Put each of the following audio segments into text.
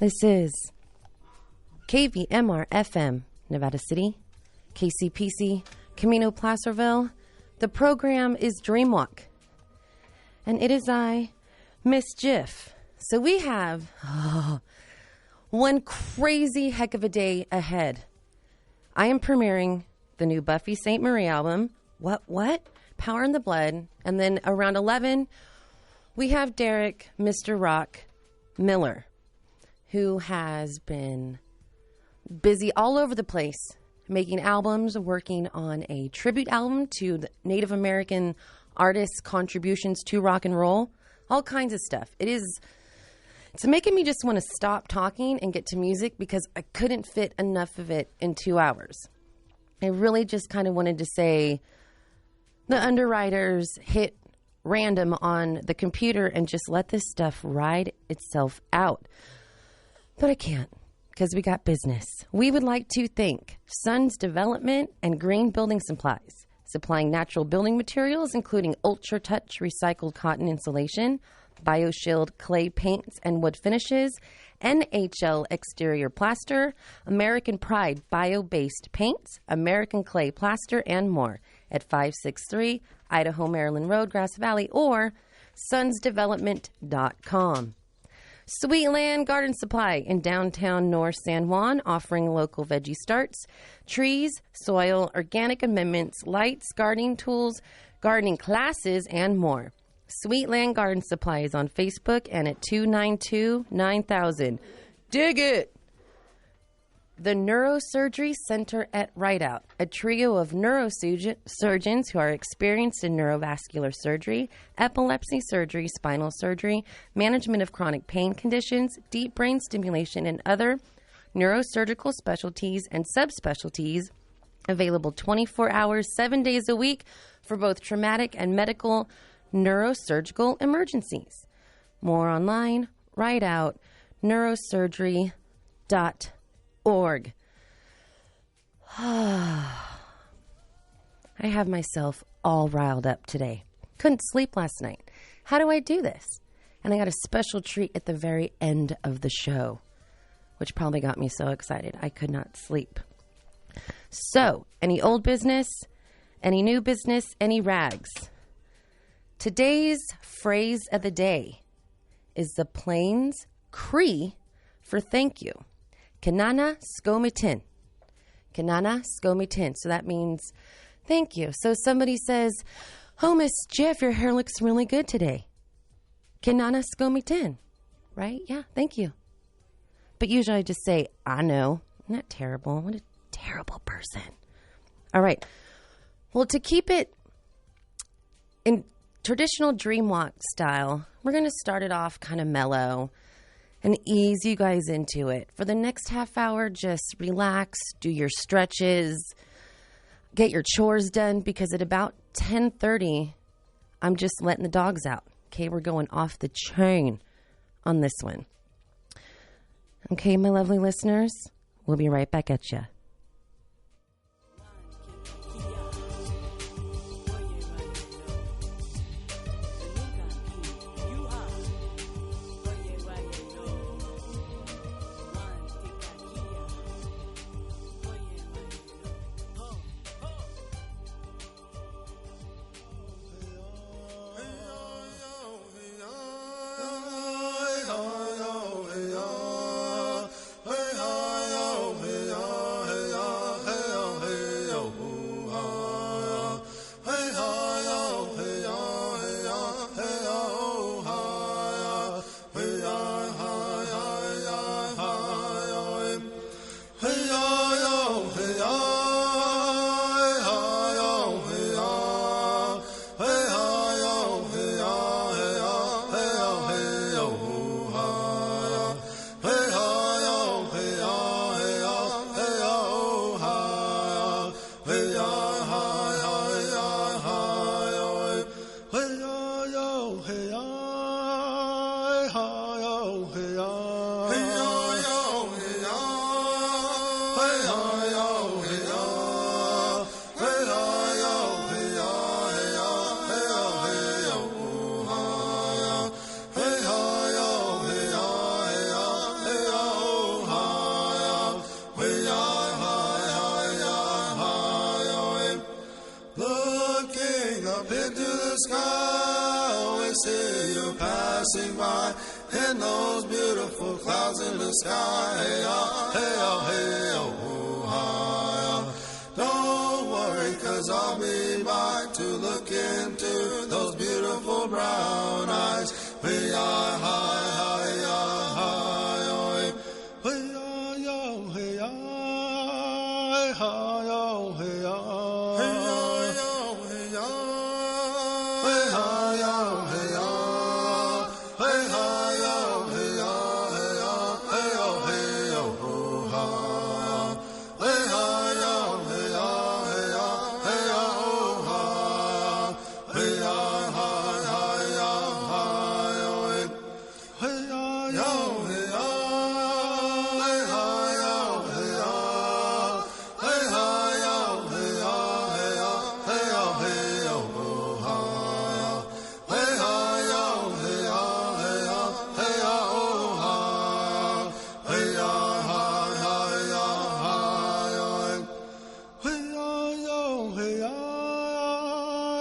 This is Kvmr FM, Nevada City, KCPC, Camino Placerville. The program is Dreamwalk. And it is I, Miss Jiff. So we have one crazy heck of a day ahead. I am premiering the new Buffy Sainte-Marie album. What? Power in the Blood. And then around 11, we have Derek, Mr. Rock Miller, who has been busy all over the place, making albums, working on a tribute album to the Native American artists' contributions to rock and roll, all kinds of stuff. It's making me just want to stop talking and get to music because I couldn't fit enough of it in 2 hours. I really just kind of wanted to say the underwriters hit random on the computer and just let this stuff ride itself out. But I can't, because we got business. We would like to thank Sun's Development and Green Building Supplies, supplying natural building materials, including Ultra Touch recycled cotton insulation, BioShield clay paints and wood finishes, NHL exterior plaster, American Pride bio-based paints, American clay plaster, and more at 563 Idaho Maryland Road, Grass Valley, or sunsdevelopment.com. Sweetland Garden Supply in downtown North San Juan, offering local veggie starts, trees, soil, organic amendments, lights, gardening tools, gardening classes, and more. Sweetland Garden Supply is on Facebook and at 292-9000. Dig it! The Neurosurgery Center at Rideout, a trio of neurosurgeons who are experienced in neurovascular surgery, epilepsy surgery, spinal surgery, management of chronic pain conditions, deep brain stimulation, and other neurosurgical specialties and subspecialties, available 24 hours, 7 days a week for both traumatic and medical neurosurgical emergencies. More online, Rideout, neurosurgery.org. I have myself all riled up today. Couldn't sleep last night. How do I do this? And I got a special treat at the very end of the show, which probably got me so excited I could not sleep. So, any old business, any new business, any rags? Today's phrase of the day is the Plains Cree for thank you. Kanana skomitin. Kanana skomitin. So that means thank you. So somebody says, "Oh, Miss Jeff, your hair looks really good today." Kanana skomitin. Right? Yeah, thank you. But usually I just say, "I know." Isn't that terrible? What a terrible person. All right. Well, to keep it in traditional Dreamwalk style, we're going to start it off kind of mellow and ease you guys into it. For the next half hour, just relax, do your stretches, get your chores done, because at about 10:30, I'm just letting the dogs out. Okay, we're going off the chain on this one. Okay, my lovely listeners, we'll be right back at you. the sky, always see you passing by. And those beautiful clouds in the sky. Hey, oh, hey, oh, hey, oh, hi, oh. Don't worry, 'cause I'll be back to look into those beautiful brown eyes. Hey, hi, hi, hi, hi, oh, hey, hey, oh, hey, hi, hi, oh, hey, oh, hey, oh, hey, oh, hey, hi, oh, hey, oh, hey, hi, oh, hey, oh, hey, oh, hey, oh, hey, oh, hi, hey, hi, oh, hey, oh, hey, oh, hey, oh, hi, hey, hi, hi, hi, hi, oh, hey, hey, hi, oh, hey, oh, hey, hi, oh, hey, oh, hey, hi, oh, hey, oh, hey, oh, hey, oh, hey, oh, hi, hey, hi, oh, hey, oh, hey, oh, hey, oh, hi, hey, hi, hi, hi, hi, oh, hey, hi, oh, hey,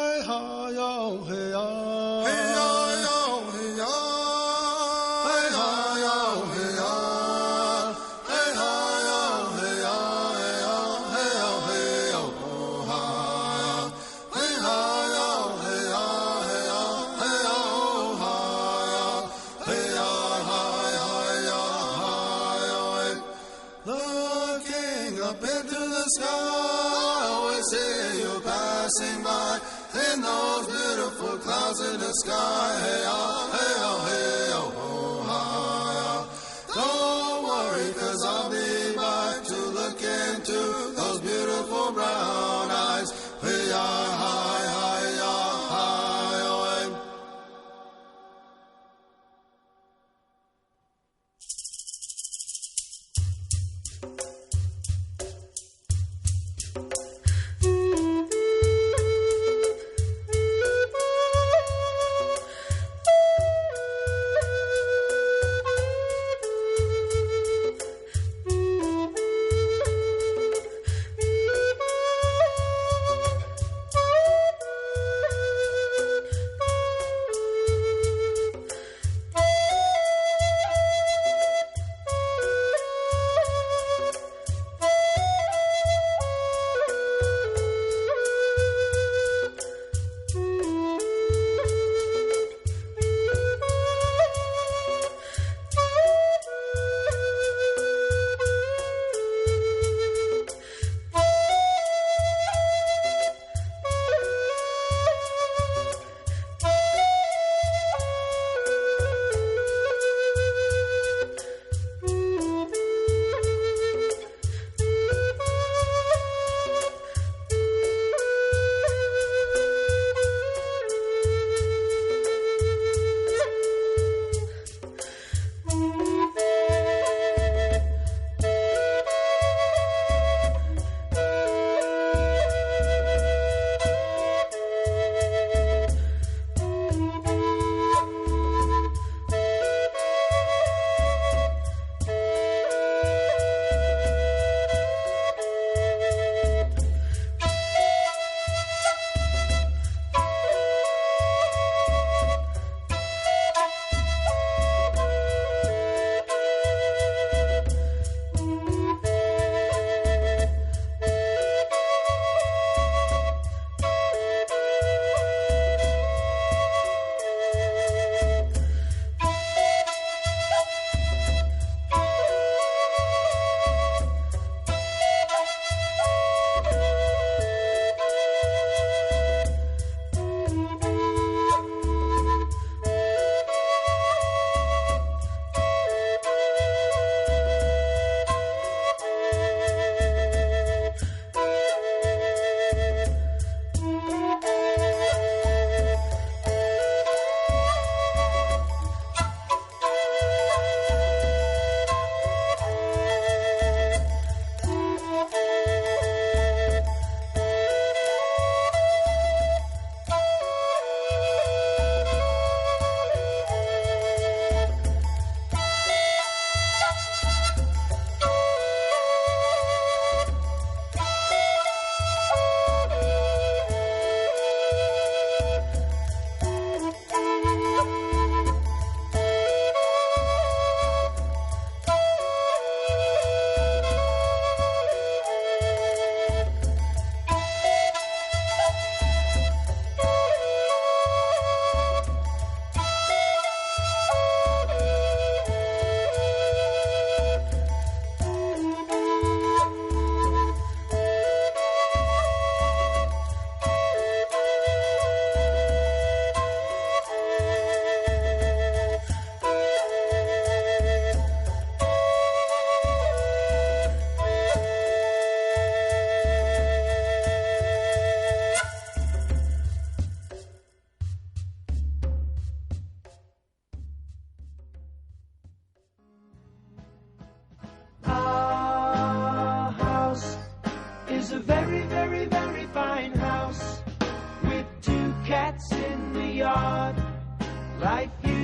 hi, hi, oh, hey, oh, hey, hi, oh, hey, oh, hey, hi, oh, hey, oh, hey, hi, oh, hey, oh, hey, oh, hey, oh, hey, oh, hi, hey, hi, oh, hey, oh, hey, oh, hey, oh, hi, hey, hi, hi, hi, hi, oh, hey. Looking up into the sky, always see you passing by. In those beautiful clouds in the sky. Hey, oh, hey, oh, hey, oh, hi, don't worry, 'cause I'll be back to look into those beautiful brown eyes. Hey, hi, hi, hi, hi, oh, hey.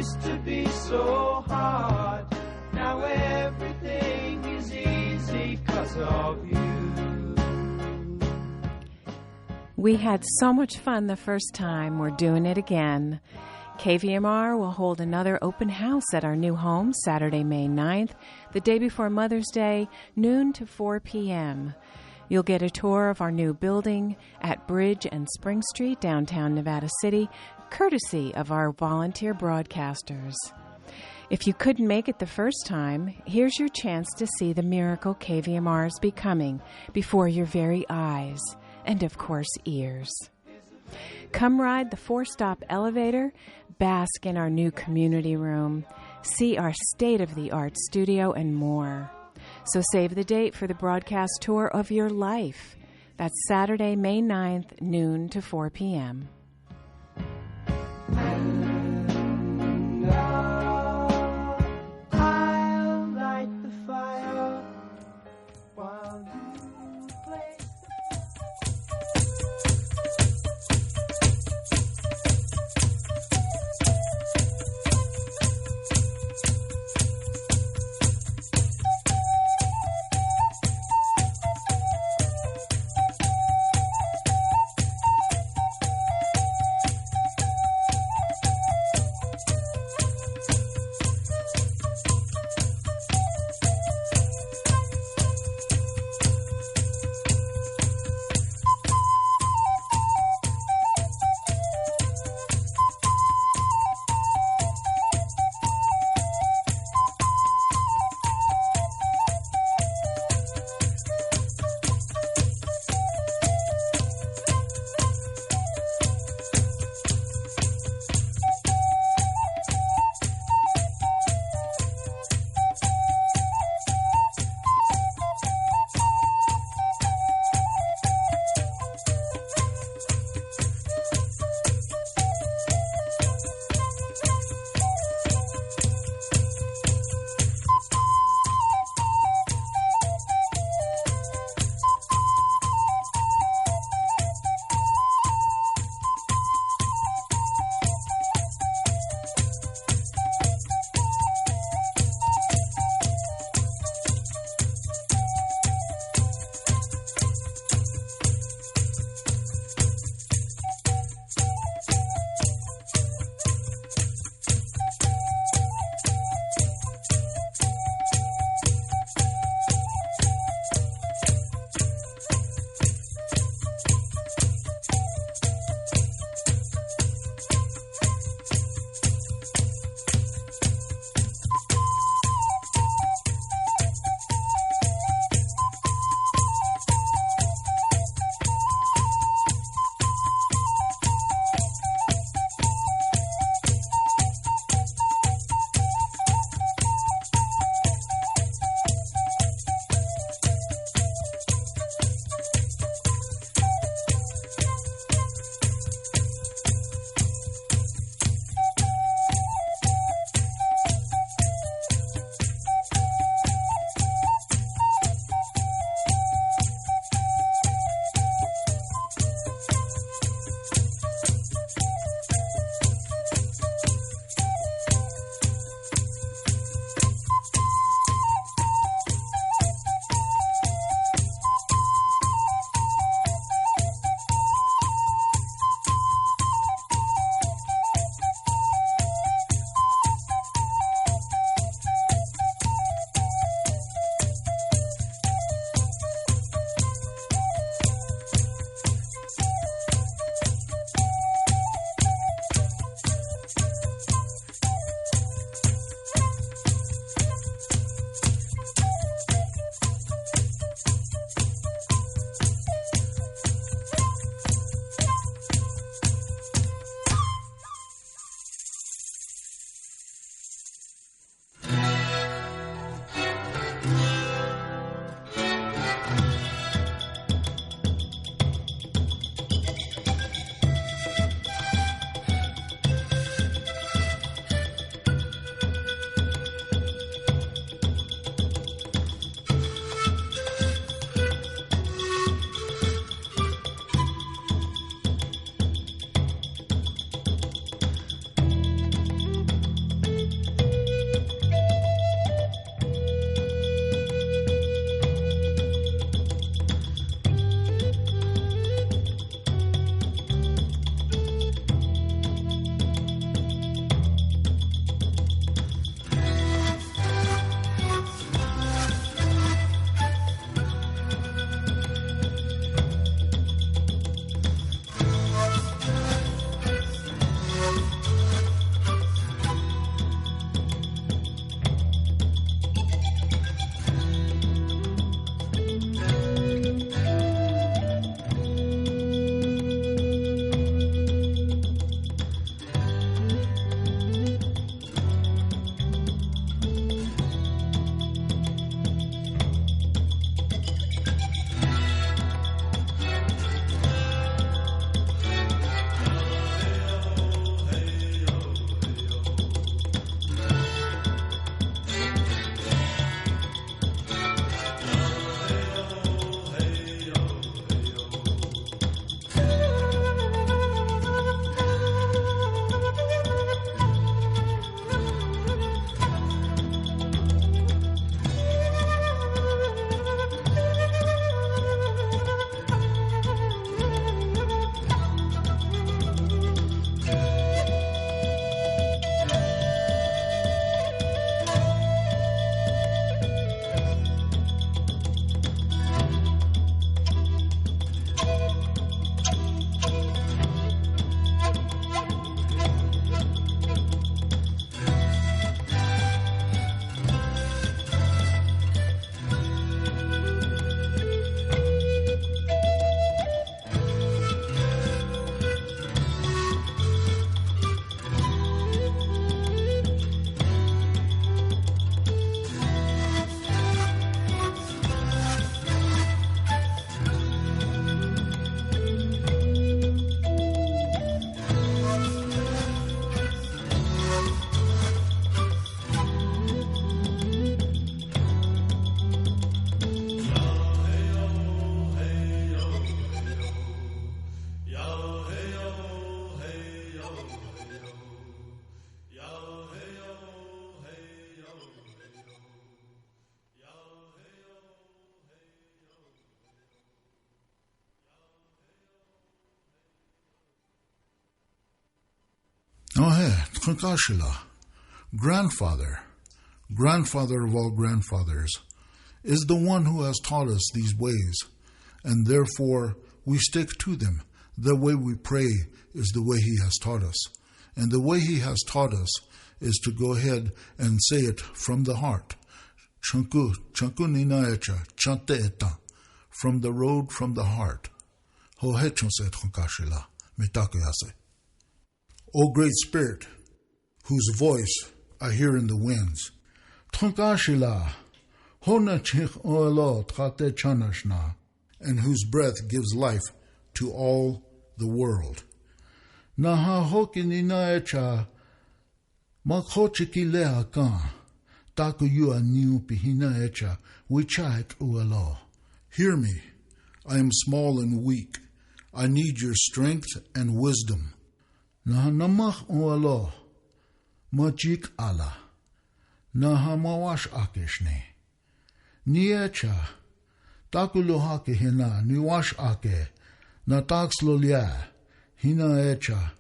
used to be so hard. Now everything is easy 'cause of you. We had so much fun the first time. We're doing it again. KVMR will hold another open house at our new home Saturday, May 9th, the day before Mother's Day, noon to 4 p.m. You'll get a tour of our new building at Bridge and Spring Street, downtown Nevada City, courtesy of our volunteer broadcasters. If you couldn't make it the first time, here's your chance to see the miracle KVMR is becoming before your very eyes and, of course, ears. Come ride the 4-stop elevator, bask in our new community room, see our state-of-the-art studio, and more. So save the date for the broadcast tour of your life. That's Saturday, May 9th, noon to 4 p.m. I'll light the fire while you play. Tkashila, grandfather of all grandfathers, is the one who has taught us these ways, and therefore we stick to them. The way we pray is the way he has taught us. And the way he has taught us is to go ahead and say it from the heart. Chanku nina echa, chante eta. From the road, from the heart. Ho hechonse tkashila, mitakuyase. O Great Spirit, whose voice I hear in the winds, Tkashila, hona chich oelo tkate chanashna, and whose breath gives life to all the world. Naha hoki nina echa, makhochiki leha kan, taku yu aniu pihina echa, wichaik uelo. Hear me, I am small and weak. I need your strength and wisdom. Naha namach uelo, majik ala, naha mawash akeshne. Ni echa, taku lohake hina, ni wash ake, na tak slolia, hina echa,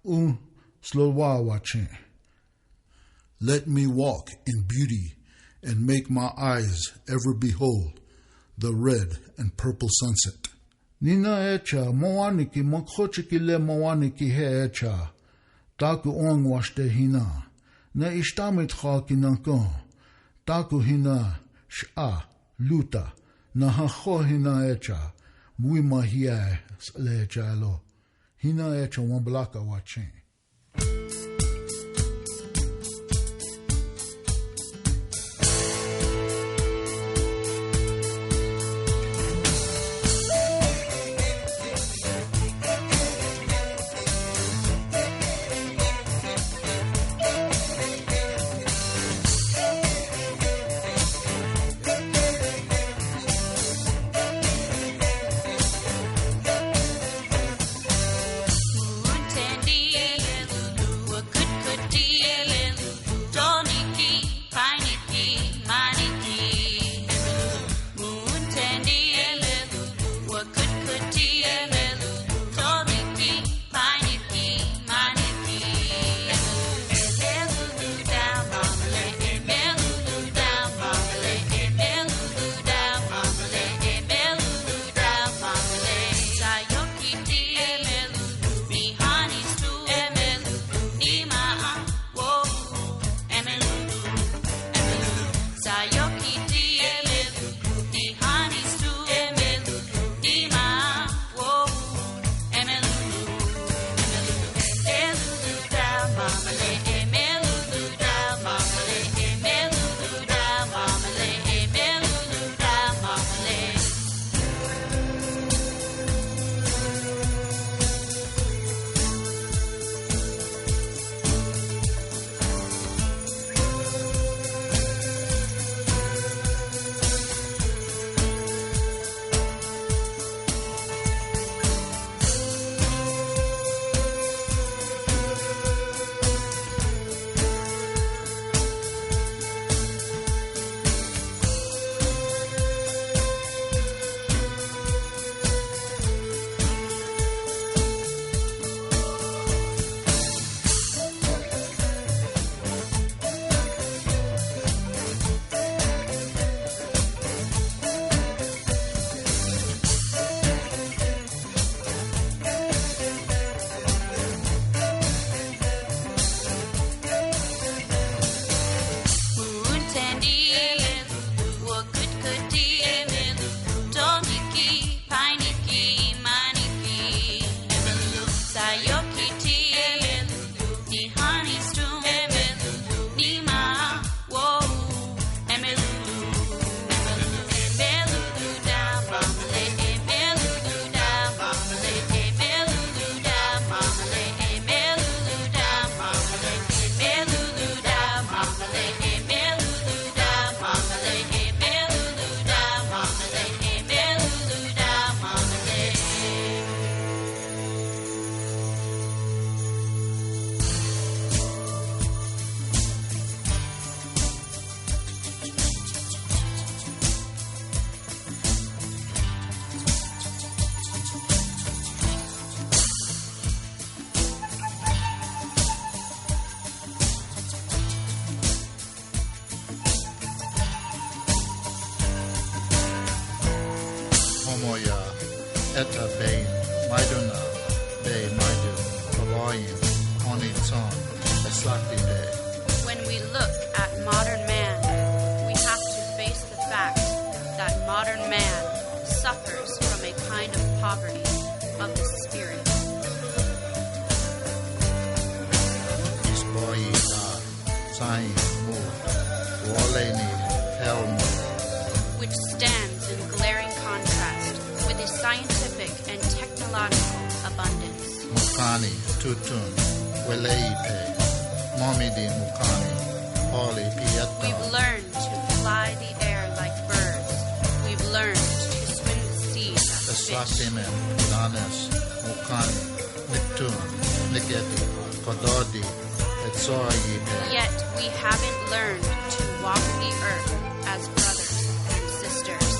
slolwa wache. Let me walk in beauty and make my eyes ever behold the red and purple sunset. Nina echa, moaniki, mokhochiki le moaniki he echa, taku ong washte hina, na ishtamit khaki nankon, taku hina, sh'a, luta, na hacho hina echa, mui mahia le echa alo, hina echa wamblaka wachen. Tendi Etta Bain, Maiduna, Bay Maidu, Hawaiian, Oni Song, Eslati Day. When we look at modern man, we have to face the fact that modern man suffers from a kind of poverty of the spirit. Isboida, Sain, Mu, Waleni, Helmu, Which stands in glaring contrast with a scientific and technological abundance. Mukani, Tutun, Weleipe, Momidi Mukani, Holi Pieta, We've learned to fly the air like birds. We've learned to swim the sea as fish. Eswatinen, Danes, Mukani, Mitun, Niketi, Kododi, Etsoayipe, Yet we haven't learned to walk the earth as brothers and sisters.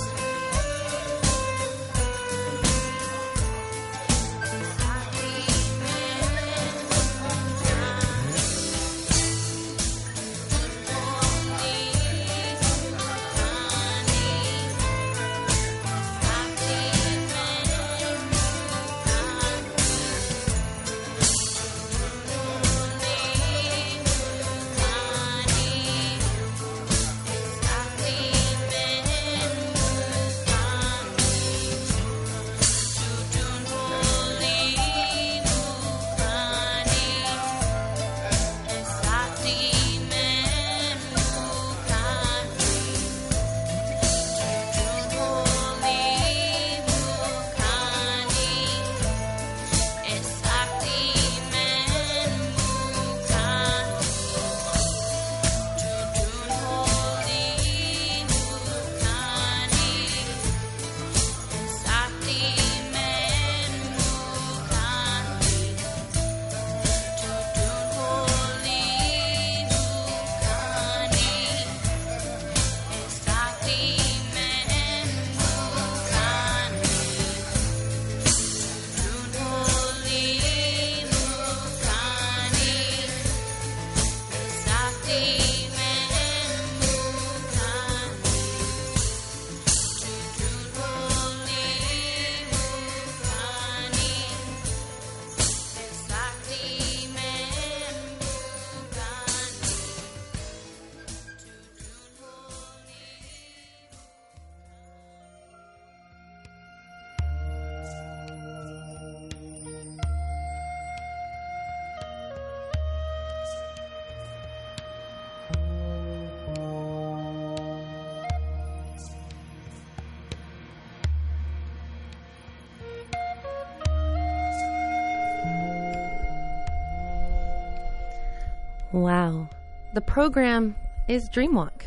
Wow. The program is Dreamwalk.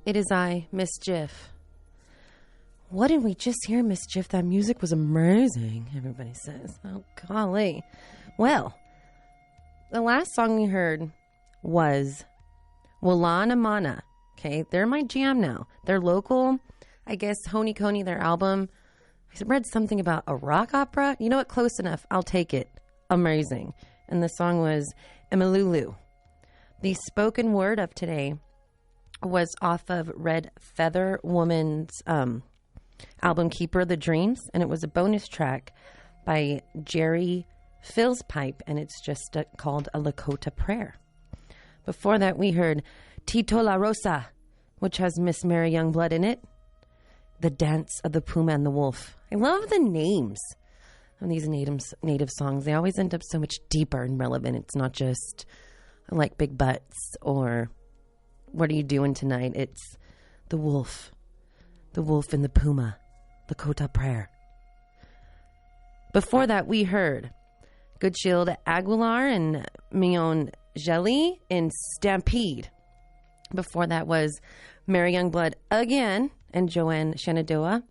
It is I, Miss Jiff. What did we just hear, Miss Jiff? That music was amazing, everybody says. Oh, golly. Well, the last song we heard was Walana Mana. Okay, they're my jam now. They're local. I guess Honey Coney, their album. I read something about a rock opera. You know what? Close enough. I'll take it. Amazing. And the song was Emelulu. The spoken word of today was off of Red Feather Woman's album Keeper of the Dreams, and it was a bonus track by Jerry Philspipe, and it's just called a Lakota Prayer. Before that, we heard Tito La Rosa, which has Miss Mary Youngblood in it. The Dance of the Puma and the Wolf. I love the names of these native songs. They always end up so much deeper and relevant. It's not just I like big butts or what are you doing tonight? It's the wolf and the puma, Lakota Prayer. Before that, we heard Good Shield Aguilar and Mion Jelly in Stampede. Before that was Mary Youngblood again and Joanne Shenandoah.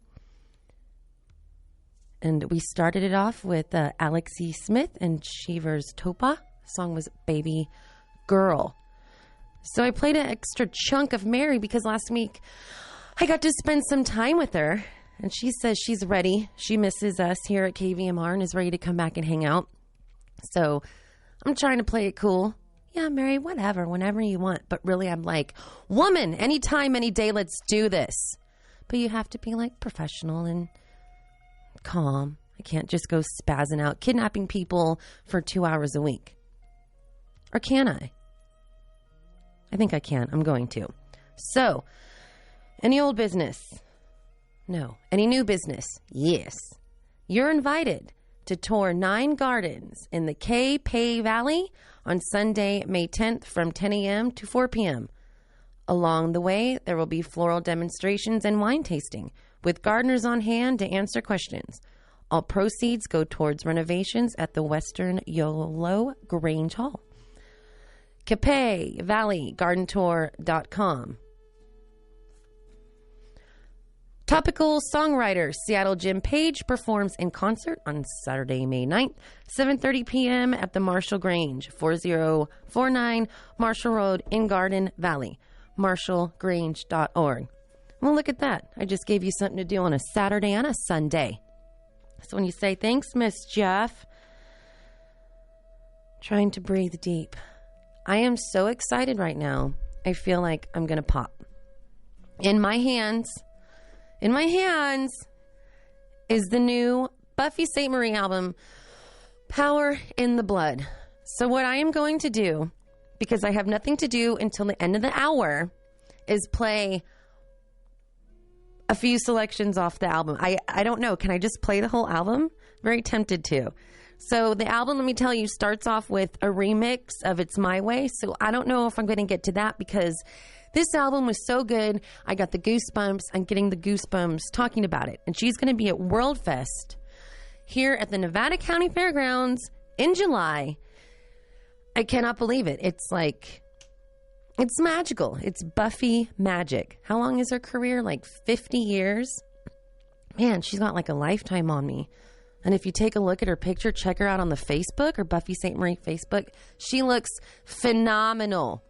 And we started it off with Alexi Smith and Cheever's Topa. The song was Baby Girl. So I played an extra chunk of Mary because last week I got to spend some time with her. And she says she's ready. She misses us here at KVMR and is ready to come back and hang out. So I'm trying to play it cool. Yeah, Mary, whatever, whenever you want. But really, I'm like, woman, anytime, any day, let's do this. But you have to be like professional and calm. I can't just go spazzing out, kidnapping people for 2 hours a week. Or can I? I think I can. I'm going to. So, any old business? No. Any new business? Yes. You're invited to tour 9 gardens in the Kvmr Valley on Sunday, May 10th from 10 a.m. to 4 p.m. Along the way, there will be floral demonstrations and wine tasting with gardeners on hand to answer questions. All proceeds go towards renovations at the Western Yolo Grange Hall. KPValleyGardenTour.com. Topical songwriter Seattle Jim Page performs in concert on Saturday, May 9th, 7:30 p.m. at the Marshall Grange, 4049 Marshall Road in Garden Valley, marshallgrange.org. Well, look at that. I just gave you something to do on a Saturday and a Sunday. So when you say, thanks, Miss Jeff, trying to breathe deep. I am so excited right now. I feel like I'm going to pop. In my hands is the new Buffy Sainte-Marie album, Power in the Blood. So what I am going to do, because I have nothing to do until the end of the hour, is play a few selections off the album. I don't know. Can I just play the whole album? Very tempted to. So the album, let me tell you, starts off with a remix of It's My Way. So I don't know if I'm going to get to that because this album was so good. I got the goosebumps. I'm getting the goosebumps talking about it. And she's going to be at World Fest here at the Nevada County Fairgrounds in July. I cannot believe it. It's like, it's magical. It's Buffy magic. How long is her career? Like 50 years? Man, she's got like a lifetime on me. And if you take a look at her picture, check her out on the Facebook or Buffy Sainte-Marie Facebook. She looks phenomenal.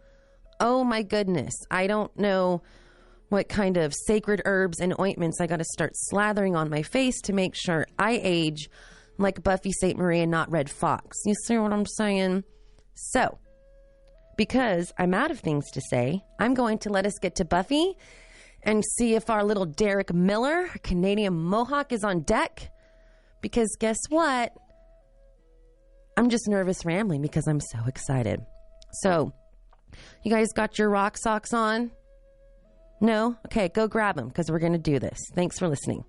Oh my goodness. I don't know what kind of sacred herbs and ointments I got to start slathering on my face to make sure I age like Buffy Sainte-Marie and not Red Fox. You see what I'm saying? So, because I'm out of things to say, I'm going to let us get to Buffy and see if our little Derek Miller, Canadian Mohawk, is on deck. Because guess what? I'm just nervous rambling because I'm so excited. So, you guys got your rock socks on? No? Okay, go grab them because we're going to do this. Thanks for listening.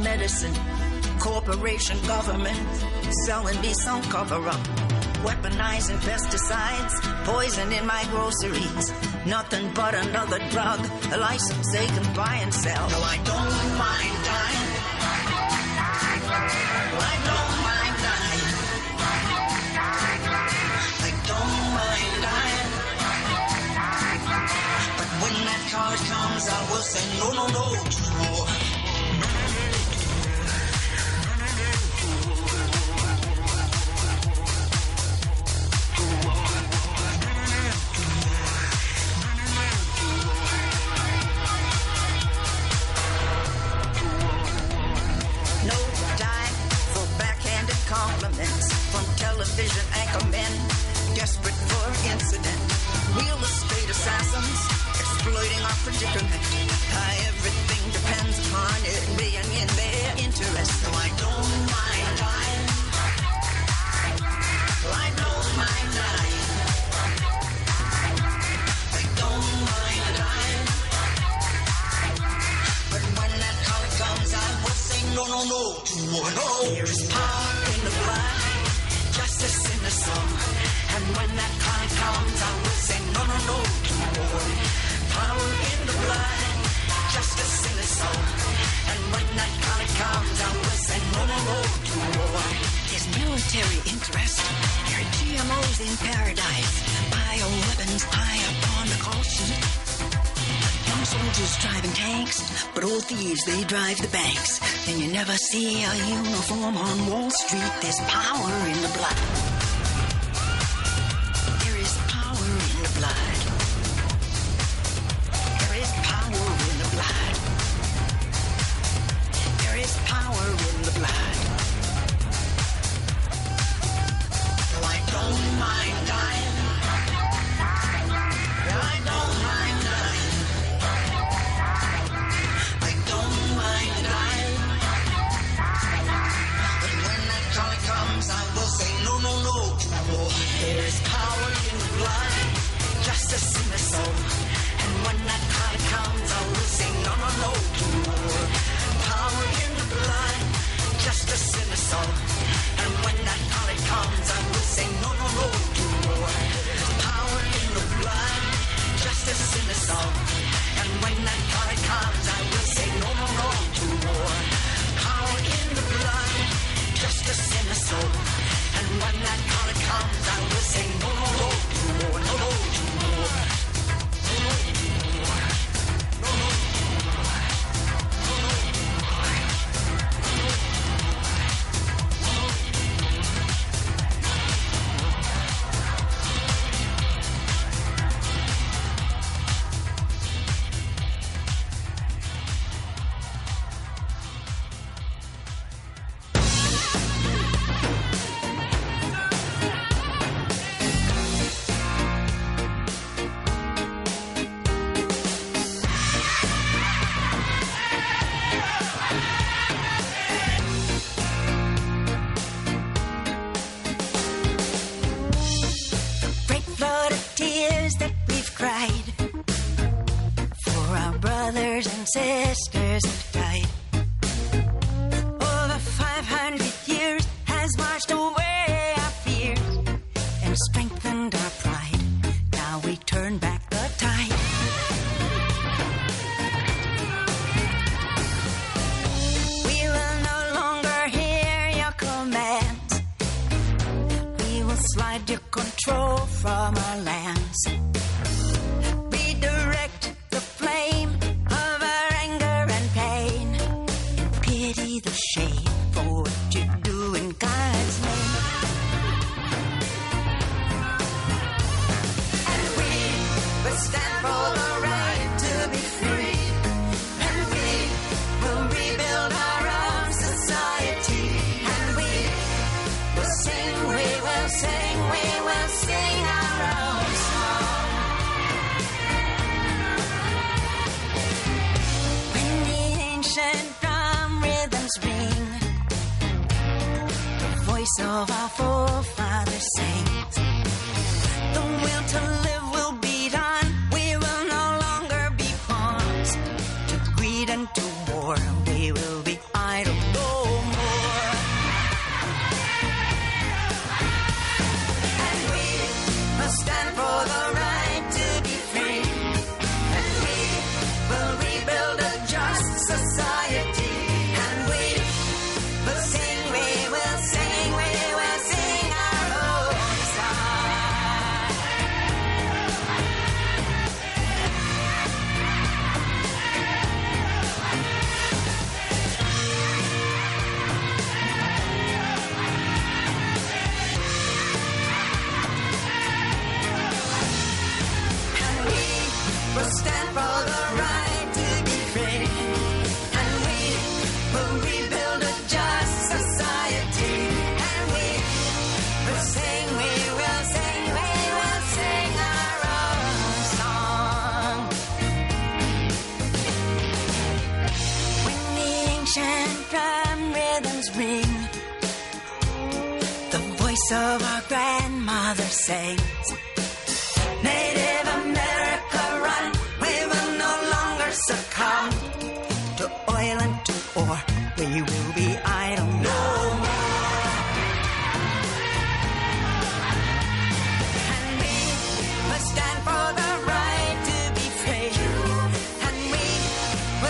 Medicine, corporation, government, selling me some cover-up, weaponizing pesticides, poison in my groceries, nothing but another drug, a license they can buy and sell. No, I don't mind dying. I don't mind dying. I don't mind dying. But when that card comes, I will say no, no, no to war. Television anchormen, desperate for incident. Real estate assassins, exploiting our predicament. Everything depends upon it being in their interest. No, I don't mind dying. I don't mind dying. I don't mind dying. But when that call comes, I will say no, no, no to war. No, there is power in the blood. Justice in the song, and when that time comes, I will say no, no, no to war. Power in the blood, justice in the soul. And when that color comes, I will say no, no, no to war. There's military interest. There are GMOs in paradise. Bioweapons high up on the call sheet. Young soldiers driving tanks, but old thieves, they drive the banks. And you never see a uniform on Wall Street. There's power in the blood. There is power in the blood. There is power in the blood. There is power in the blood. No, I don't mind dying. I don't mind dying. I don't mind dying. But when that color comes, I will say no, no, no to war. There is power in the blood, justice in the soul. And when that color comes, I will say no, no, no to war. Power in the blood, justice in the soul. And when that color comes, I will say no, no, no to war. Power in the blood, justice in the soul. And when that color comes, I will say no, no, no to war. Power in the blood, justice in the soul. And when that color comes, I will say no, no, no to war. No, no to war. No, no to war. No, no to war. No, no to war. Great flood of tears that we've cried for our brothers and sisters who've died. Over 500 years has washed away our fears and strengthened our pride. Now we turn back the tide. We will no longer hear your commands. We will slide your control from our lands. Redirect the flame of our anger and pain. And pity the shame for what you do in God's name. And we will stand for the right to be free. And we will rebuild our own society. And we will sing, we will sing, we will sing our own song. When the ancient drum rhythms ring, the voice of our forefathers sings. The will to live will beat on. We will no longer be pawns to greed and to war. We will be idle no more. And we must stand for the right to be free. And we will rebuild a just society. And we will sing, we will sing, we will sing our own song. And we will stand for the right to be free. And we will rebuild a just society. And we will sing, we will sing, we will sing our own song. When the ancient drum rhythms ring, the voice of our grandmother sings. Native America run, we will no longer succumb to oil and to ore. We will be idle no more. And we must stand for the right to be free. And we will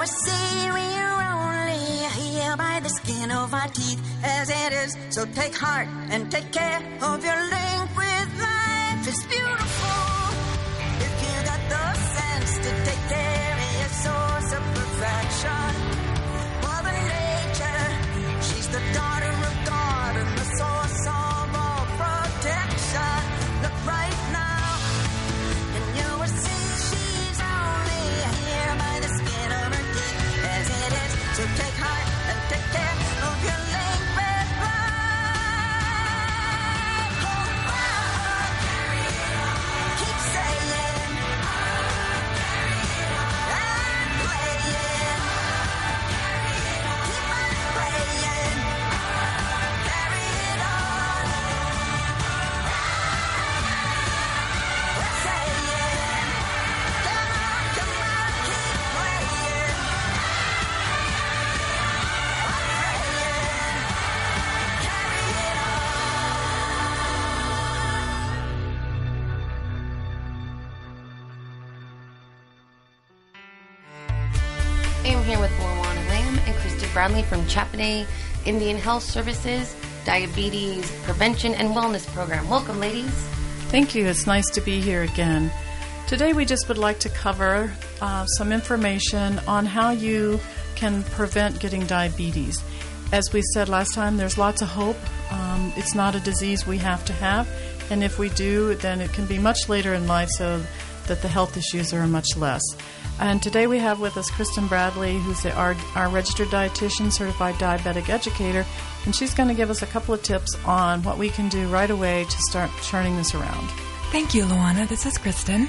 we see we are only here by the skin of our teeth as it is. So take heart and take care of your link with life. It's beautiful if you got the sense to take care of your source of perfection. Mother Nature, she's the daughter of God and the source of all protection. Look right now and you will see she's only here by the skin of her teeth as it is. So take heart and take care of your link with life. Oh, keep saying and playing. Keep on praying. Carry it on. We're saying, come on, keep playing. I am here with Luana Lamb and Kristen Bradley from Chappaday Indian Health Services Diabetes Prevention and Wellness Program. Welcome, ladies. Thank you. It's nice to be here again. Today we just would like to cover some information on how you can prevent getting diabetes. As we said last time, there's lots of hope. It's not a disease we have to have, and if we do, then it can be much later in life so that the health issues are much less. And today we have with us Kristen Bradley, who's our registered dietitian, certified diabetic educator, and she's going to give us a couple of tips on what we can do right away to start turning this around. Thank you, Luana. This is Kristen.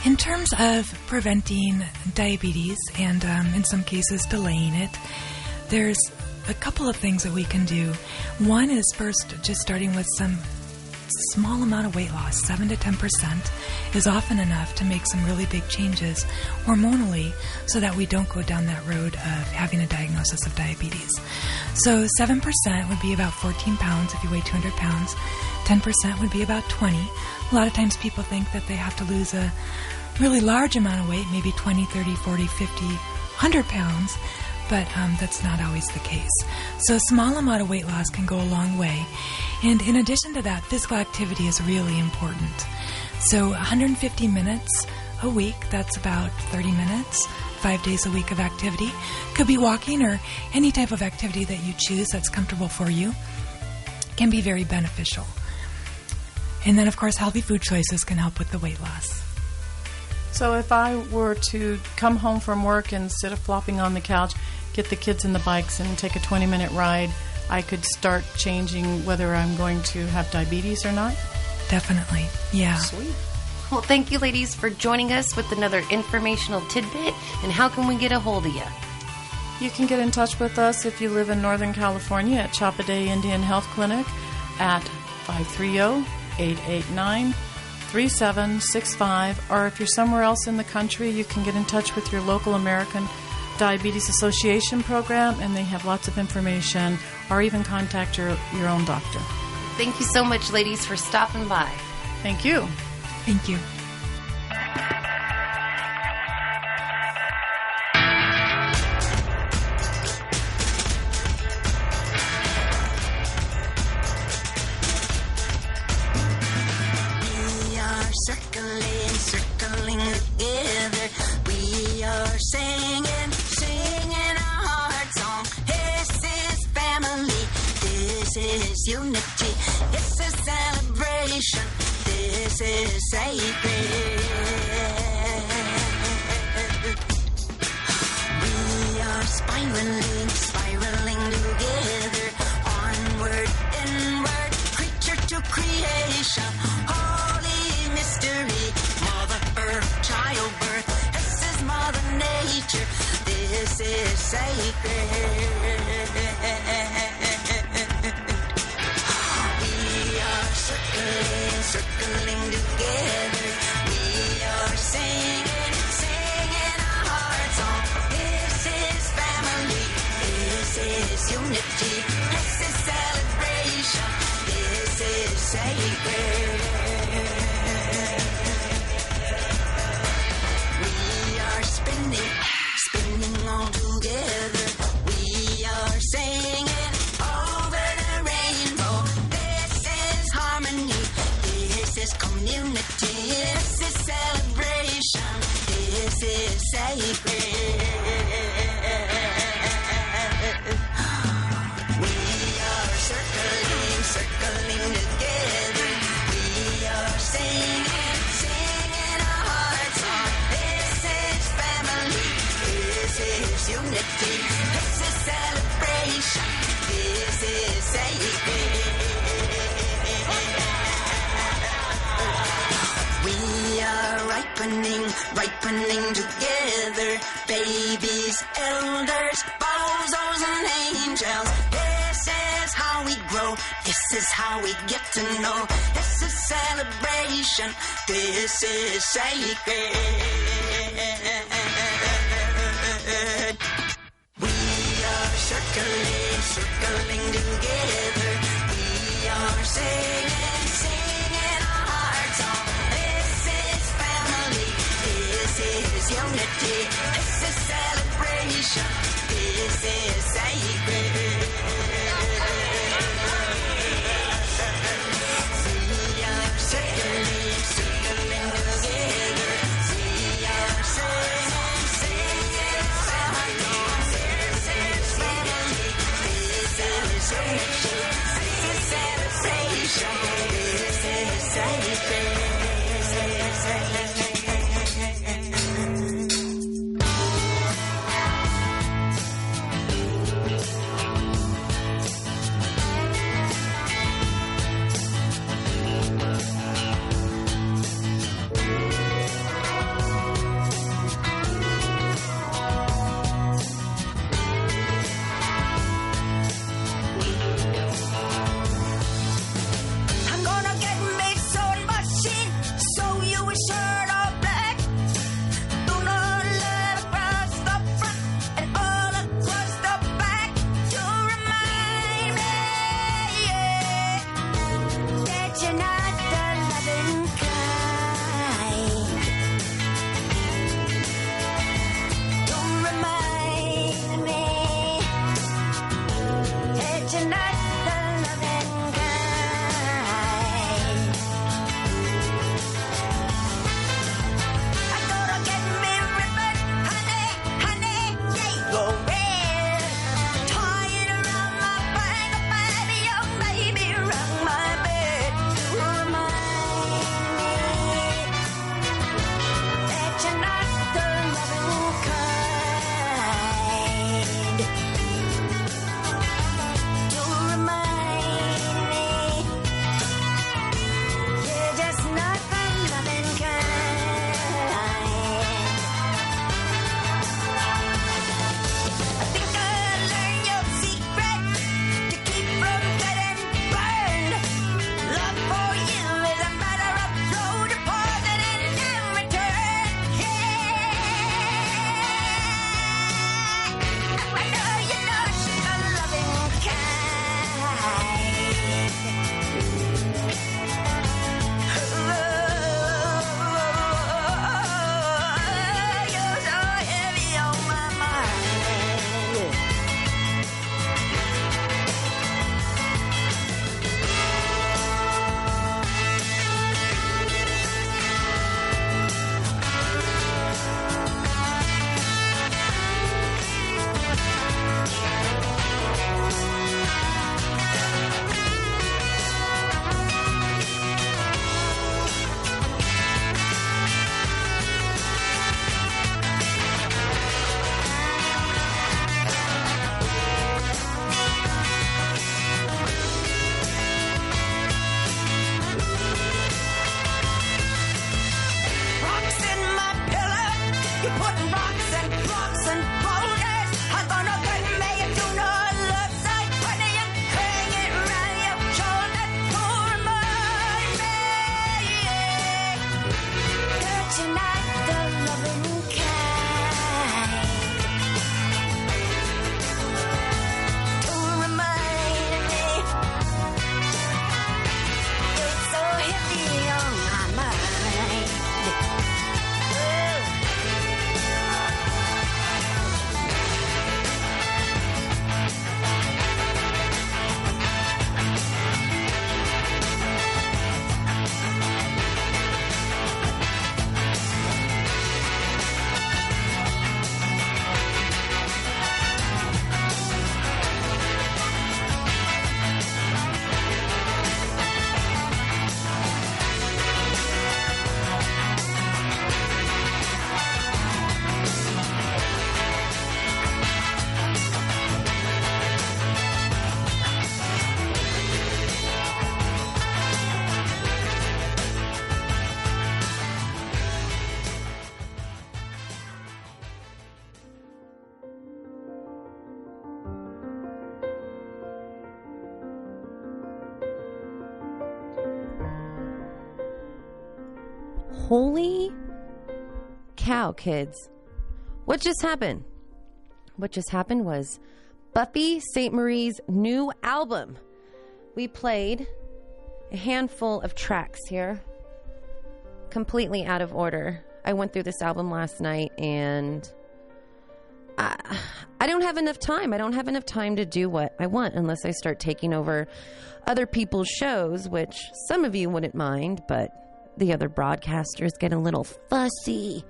In terms of preventing diabetes and in some cases delaying it, there's a couple of things that we can do. One is first just starting with some small amount of weight loss. 7 to 10% is often enough to make some really big changes hormonally so that we don't go down that road of having a diagnosis of diabetes. So 7% would be about 14 pounds if you weigh 200 pounds. 10% would be about 20. A lot of times people think that they have to lose a really large amount of weight, maybe 20, 30, 40, 50, 100 pounds, but that's not always the case. So a small amount of weight loss can go a long way. And in addition to that, physical activity is really important. So 150 minutes a week, that's about 30 minutes, 5 days a week of activity. Could be walking or any type of activity that you choose that's comfortable for you. Can be very beneficial. And then, of course, healthy food choices can help with the weight loss. So if I were to come home from work and instead of flopping on the couch, get the kids in the bikes and take a 20-minute ride, I could start changing whether I'm going to have diabetes or not? Definitely, yeah. Sweet. Well, thank you, ladies, for joining us with another informational tidbit. And how can we get a hold of you? You can get in touch with us if you live in Northern California at Chappaday Indian Health Clinic at 530-889-3765. Or if you're somewhere else in the country, you can get in touch with your local American Diabetes Association program, and they have lots of information, or even contact your own doctor. Thank you so much, ladies, for stopping by. Thank you. Thank you. We are circling together. We are singing our heart song. This is family. This is unity. It's a celebration. This is sacred. We are spiraling together. Onward, inward, creature to creation. Holy mystery, Mother Earth, childbirth. This is Mother Nature. This is sacred. We are circling together. We are singing our heart song. This is family. This is unity. This is celebration. This is sacred. We are spinning We are circling, circling together. We are singing, singing our hearts on. This is family. This is unity. This is celebration. This is sacred. We are ripening, ripening together. Babies, elders, bozos, and angels. This is how we grow. This is how we get to know. This is celebration. This is sacred. We are circling, circling together. We are singing, singing our hearts on. This is family. This is unity. This is celebration. This is sacred. We are circling, circling together. We are singing, singing our hearts on. This is family. This is unity. This is celebration. This is sacred. I'm gonna get me sewing machine, sew you a shirt all black. Do not let across the front and all across the back to remind me that you're not the loving kind. To remind me that you're not the loving kind. I gotta get me ribbon, honey, honey, yeah, go red. Tie it around my bang, baby, oh baby, around my bed. To remind me that you're not the loving kind. To remind me you're just not the loving kind. I think I learned your secret to keep from getting burned. Love for you is a matter of slow deposit and in return. Yeah, I know you're not the loving kind. You're so heavy on my mind. Rocks in my pillow. You're putting rocks and boulders. I'm gonna get me a tuna love sight, honey, and hang it round your shoulder. To remind me that you're not the loving kind. To remind me it's so heavy on my mind. Oh. Holy cow, kids. What just happened? What just happened was Buffy Sainte-Marie's new album. We played a handful of tracks here, completely out of order. I went through this album last night, and I don't have enough time. I don't have enough time to do what I want unless I start taking over other people's shows, which some of you wouldn't mind, but the other broadcasters get a little fussy.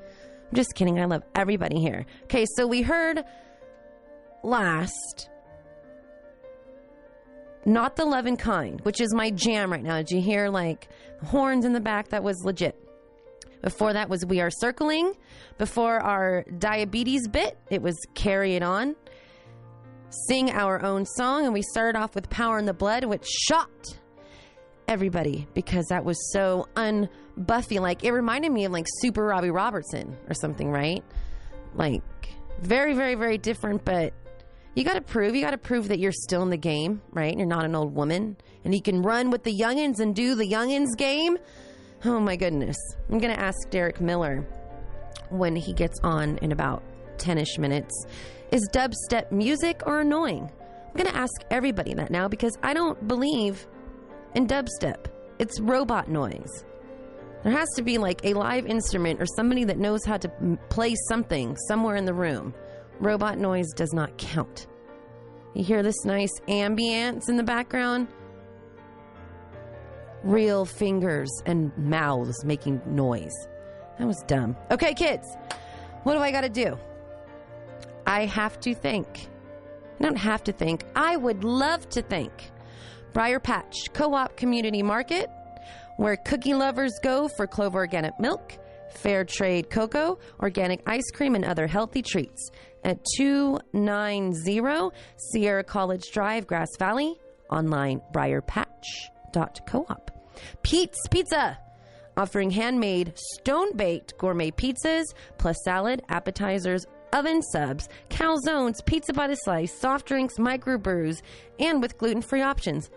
I'm just kidding. I love everybody here. Okay, so we heard last Not the Lovin' Kind, which is my jam right now. Did you hear like horns in the back? That was legit. Before that was We Are Circling. Before our diabetes bit, it was Carry It On. Sing Our Own Song. And we started off with Power in the Blood, which shocked everybody because that was so un-Buffy. Like, it reminded me of like Super Robbie Robertson or something, right? Like, very, very, very different, but you got to prove that you're still in the game, right? You're not an old woman. And you can run with the youngins and do the youngins game. Oh my goodness. I'm going to ask Derek Miller when he gets on in about 10-ish minutes. Is dubstep music or annoying? I'm going to ask everybody that now because I don't believe in dubstep. It's robot noise. There has to be like a live instrument or somebody that knows how to play something somewhere in the room. Robot noise does not count. You hear this nice ambience in the background? Real fingers and mouths making noise. That was dumb. Okay, kids, what do I got to do? I have to think. I don't have to think. I would love to think. Briar Patch Co-op Community Market, where cookie lovers go for Clover organic milk, fair trade cocoa, organic ice cream, and other healthy treats at 290 Sierra College Drive, Grass Valley. Online, briarpatch.coop. Pete's Pizza, offering handmade, stone-baked gourmet pizzas, plus salad, appetizers, oven subs, calzones, pizza by the slice, soft drinks, microbrews, and with gluten-free options.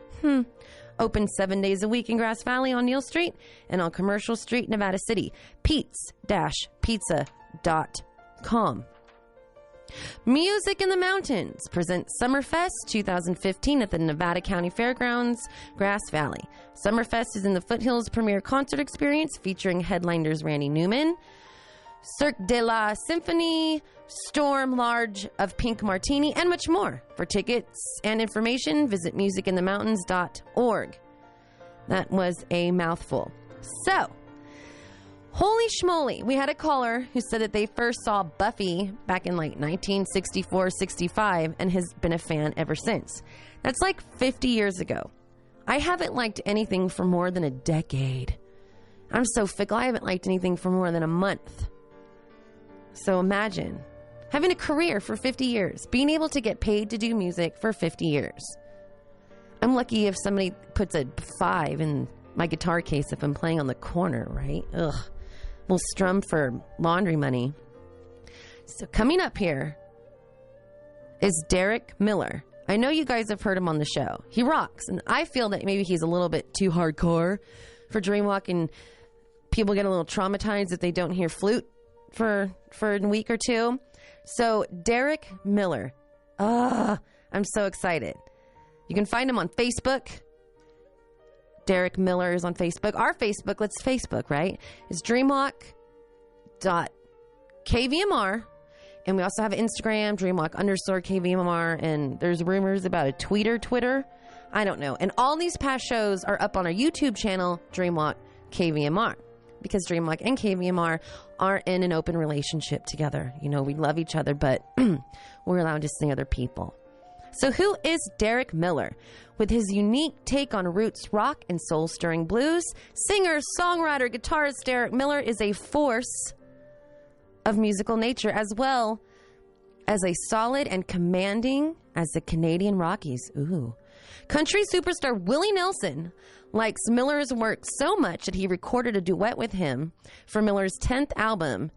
Open 7 days a week in Grass Valley on Neal Street and on Commercial Street, Nevada City. Pete's-pizza.com. Music in the Mountains presents Summerfest 2015 at the Nevada County Fairgrounds, Grass Valley. Summerfest is in the Foothills premier concert experience featuring headliners Randy Newman, Cirque de la Symphony, Storm Large of Pink Martini, and much more. For tickets and information, visit musicinthemountains.org. That was a mouthful. So, holy schmoly, we had a caller who said that they first saw Buffy back in like 1964-65 and has been a fan ever since. That's like 50 years ago. I haven't liked anything for more than a decade. I'm so fickle, I haven't liked anything for more than a month. So imagine having a career for 50 years, being able to get paid to do music for 50 years. I'm lucky if somebody puts a 5 in my guitar case if I'm playing on the corner, right? Ugh. We'll strum for laundry money. So coming up here is Derek Miller. I know you guys have heard him on the show. He rocks, and I feel that maybe he's a little bit too hardcore for Dreamwalk, and people get a little traumatized if they don't hear flute for a week or two. So Derek Miller. I'm so excited. You can find him on Facebook. Derek Miller is on Facebook. Our Facebook, let's Facebook, right? It's dreamwalk.kvmr. And we also have Instagram, dreamwalk_KVMR. And there's rumors about a Twitter. I don't know. And all these past shows are up on our YouTube channel, Dreamwalk KVMR. Because Dreamwalk and KVMR are in an open relationship together. You know, we love each other, but we're allowed to sing other people. So who is Derek Miller? With his unique take on roots rock and soul-stirring blues, singer, songwriter, guitarist Derek Miller is a force of musical nature, as well as a solid and commanding as the Canadian Rockies. Ooh. Country superstar Willie Nelson likes Miller's work so much that he recorded a duet with him for Miller's 10th album,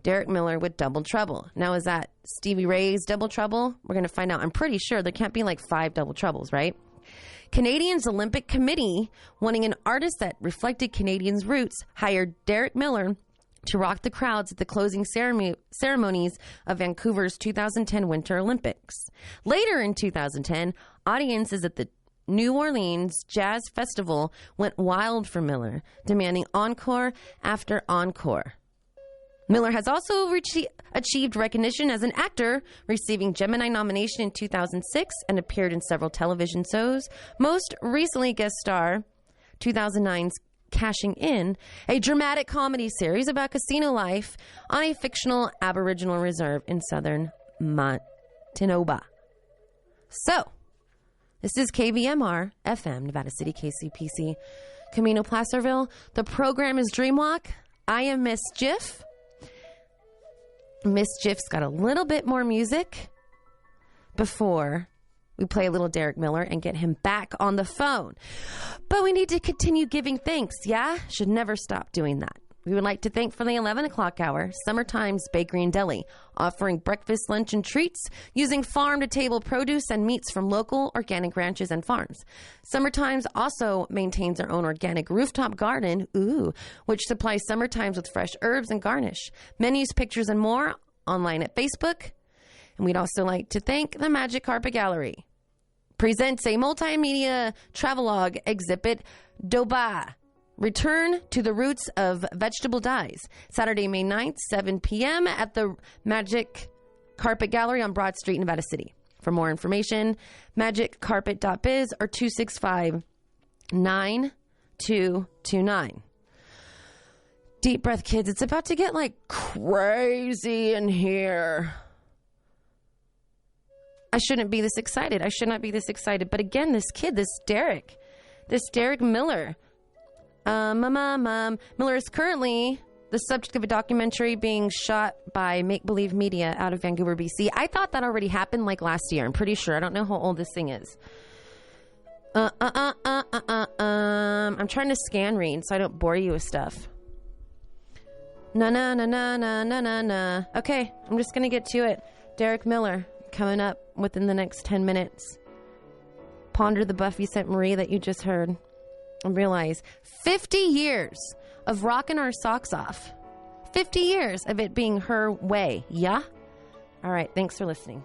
Derek Miller with Double Trouble. Now, is that Stevie Ray's Double Trouble? We're going to find out. I'm pretty sure there can't be like 5 Double Troubles, right? Canadians Olympic Committee, wanting an artist that reflected Canadians' roots, hired Derek Miller to rock the crowds at the closing ceremonies of Vancouver's 2010 Winter Olympics. Later in 2010, audiences at the New Orleans Jazz Festival went wild for Miller, demanding encore after encore. Miller has also achieved recognition as an actor, receiving Gemini nomination in 2006 and appeared in several television shows, most recently guest star 2009's Cashing In, a dramatic comedy series about casino life on a fictional Aboriginal reserve in southern Manitoba. So, this is KVMR, FM, Nevada City, KCPC, Camino Placerville. The program is Dreamwalk. I am Miss Jiff. Miss Jiff's got a little bit more music before we play a little Derek Miller and get him back on the phone. But we need to continue giving thanks, yeah? Should never stop doing that. We would like to thank for the 11 o'clock hour, Summertime's Bakery and Deli, offering breakfast, lunch, and treats using farm-to-table produce and meats from local organic ranches and farms. Summertime's also maintains their own organic rooftop garden, which supplies Summertime's with fresh herbs and garnish. Menus, pictures, and more online at Facebook. And we'd also like to thank the Magic Carpet Gallery. Presents a multimedia travelogue exhibit, Doba, Return to the Roots of Vegetable Dyes, Saturday, May 9th, 7 p.m. at the Magic Carpet Gallery on Broad Street, Nevada City. For more information, magiccarpet.biz or 265-9229. Deep breath, kids. It's about to get like crazy in here. I shouldn't be this excited. I should not be this excited. But again, this kid, this Derek Miller. Miller is currently the subject of a documentary being shot by Make Believe Media out of Vancouver, BC. I thought that already happened like last year. I'm pretty sure. I don't know how old this thing is. I'm trying to scan read so I don't bore you with stuff. Na. Okay, I'm just gonna get to it. Derek Miller coming up within the next 10 minutes. Ponder the Buffy Sainte-Marie that you just heard. And realize 50 years of rocking our socks off. 50 years of it being her way. Yeah? All right. Thanks for listening.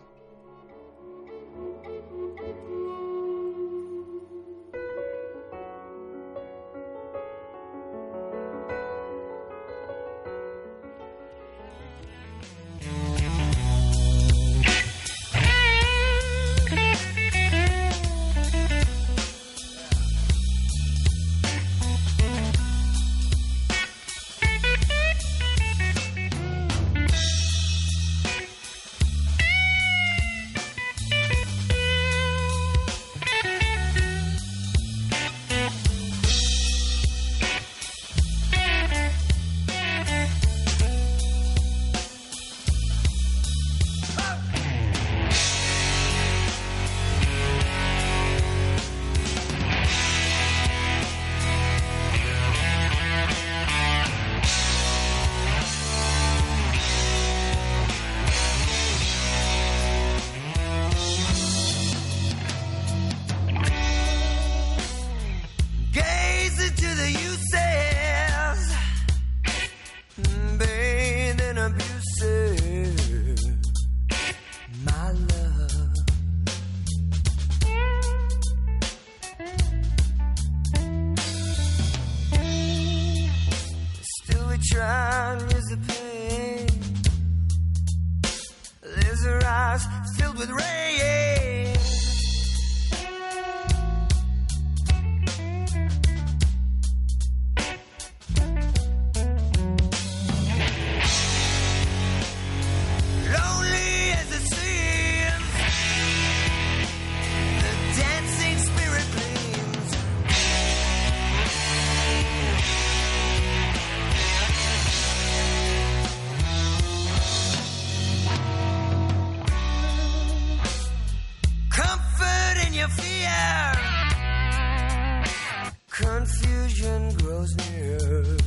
Confusion grows near,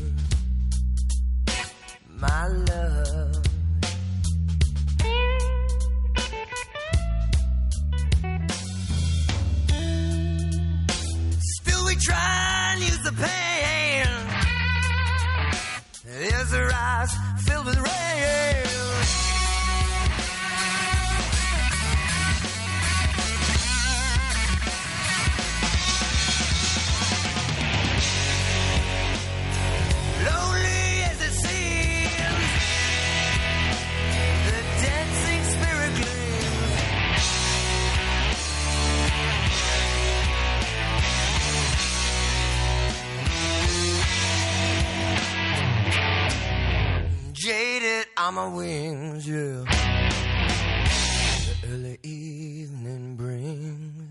my love. Jaded on my wings, yeah. The early evening brings.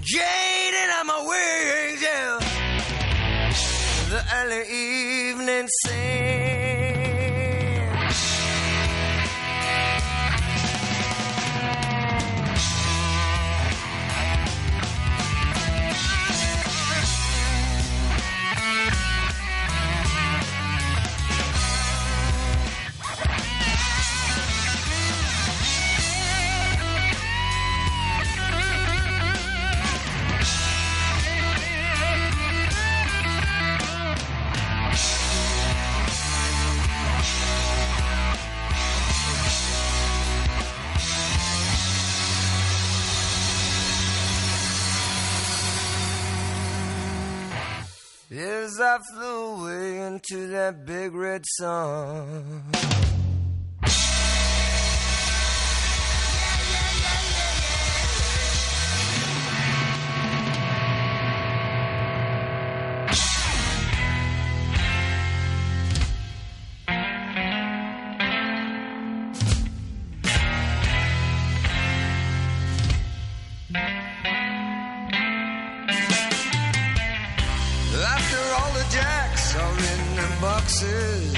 Jaded on my wings, yeah. The early evening sings. As I flew away into that big red sun. Boxes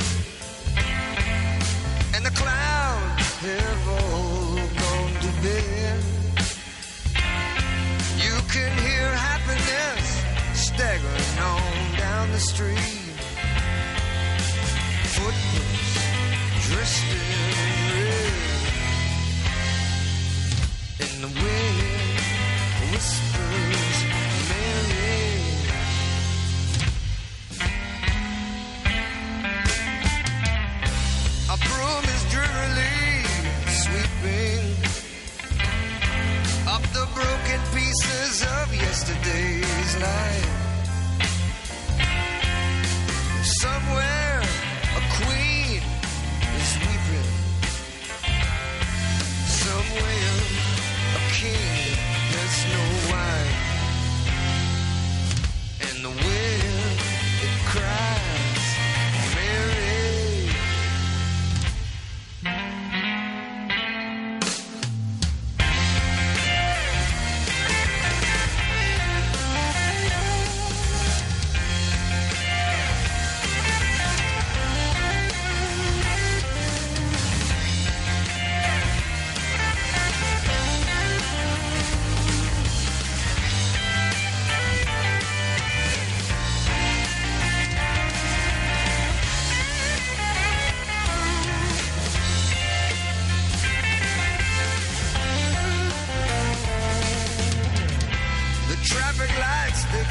and the clouds have all gone to bed. You can hear happiness staggering on down the street. Footprints dressed in red, and the wind whispers Mary. A broom is drearily sweeping up the broken pieces of yesterday's life. Somewhere a queen is weeping. Somewhere a king has no wife. And the wind, it cries, Mary.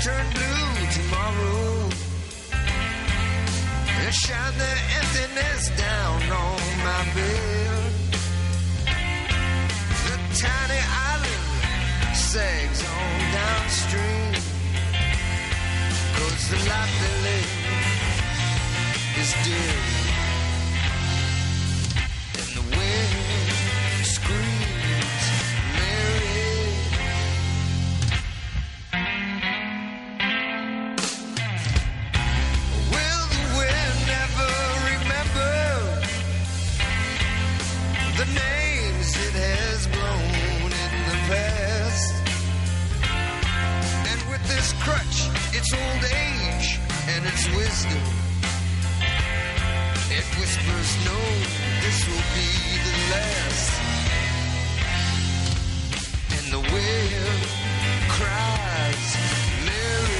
Turn blue tomorrow and shine their emptiness down on my bed. The tiny island sags on downstream, 'cause the life they live is dead. And the wind screams Mary. The names it has blown in the past. And with this crutch, its old age and its wisdom, it whispers, no, this will be the last. And the wind cries, Mary.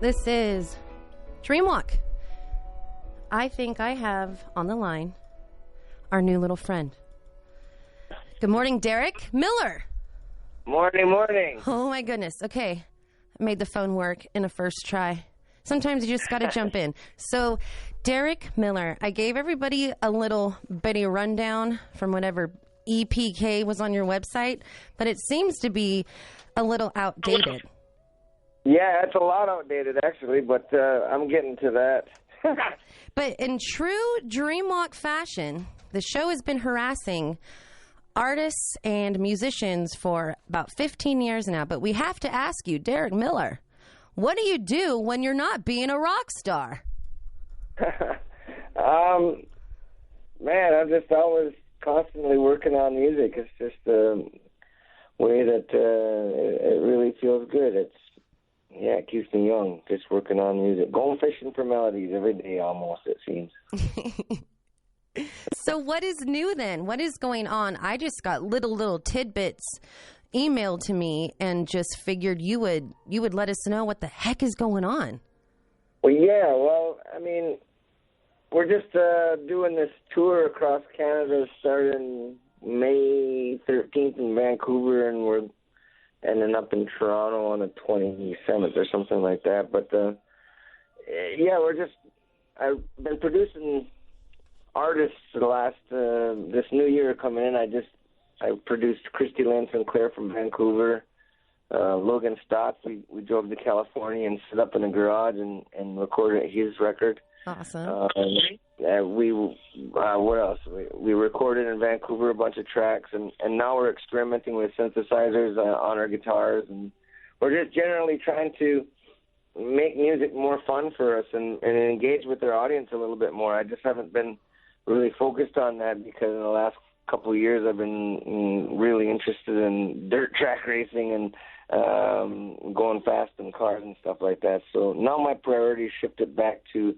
This is Dreamwalk. I think I have on the line our new little friend. Good morning, Derek Miller. Morning. Oh, my goodness. Okay. I made the phone work in a first try. Sometimes you just got to jump in. So, Derek Miller, I gave everybody a little bitty rundown from whatever EPK was on your website, but it seems to be a little outdated. Yeah, it's a lot outdated, actually, but I'm getting to that. But in true Dreamwalk fashion, the show has been harassing artists and musicians for about 15 years now. But we have to ask you, Derek Miller, what do you do when you're not being a rock star? Man, I'm just always constantly working on music. It's just a way that it really feels good. It keeps me young, just working on music. Going fishing for melodies every day almost, it seems. So what is new then? What is going on? I just got little tidbits emailed to me and just figured you would let us know what the heck is going on. Well, I mean, we're just doing this tour across Canada starting May 13th in Vancouver, and we're ending up in Toronto on the 27th or something like that. But, I've been producing artists the last, this new year coming in. I produced Christy Lynn Sinclair from Vancouver, Logan Stotts. We drove to California and set up in a garage and recorded his record. Awesome. What else? We recorded in Vancouver a bunch of tracks, and now we're experimenting with synthesizers on our guitars, and we're just generally trying to make music more fun for us and engage with our audience a little bit more. I just haven't been really focused on that because in the last couple of years I've been really interested in dirt track racing and going fast in cars and stuff like that. So now my priority shifted back to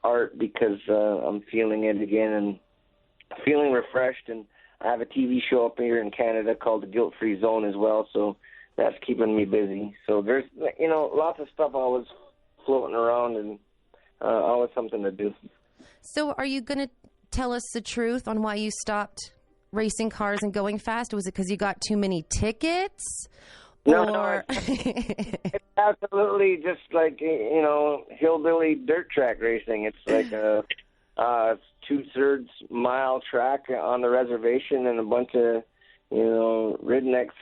art because I'm feeling it again and feeling refreshed. And I have a TV show up here in Canada called The Guilt-Free Zone as well, so that's keeping me busy. So there's, lots of stuff always floating around and always something to do. So are you going to tell us the truth on why you stopped racing cars and going fast? Was it because you got too many tickets? No, it's absolutely just like, hillbilly dirt track racing. It's like a 2/3 mile track on the reservation and a bunch of, rednecks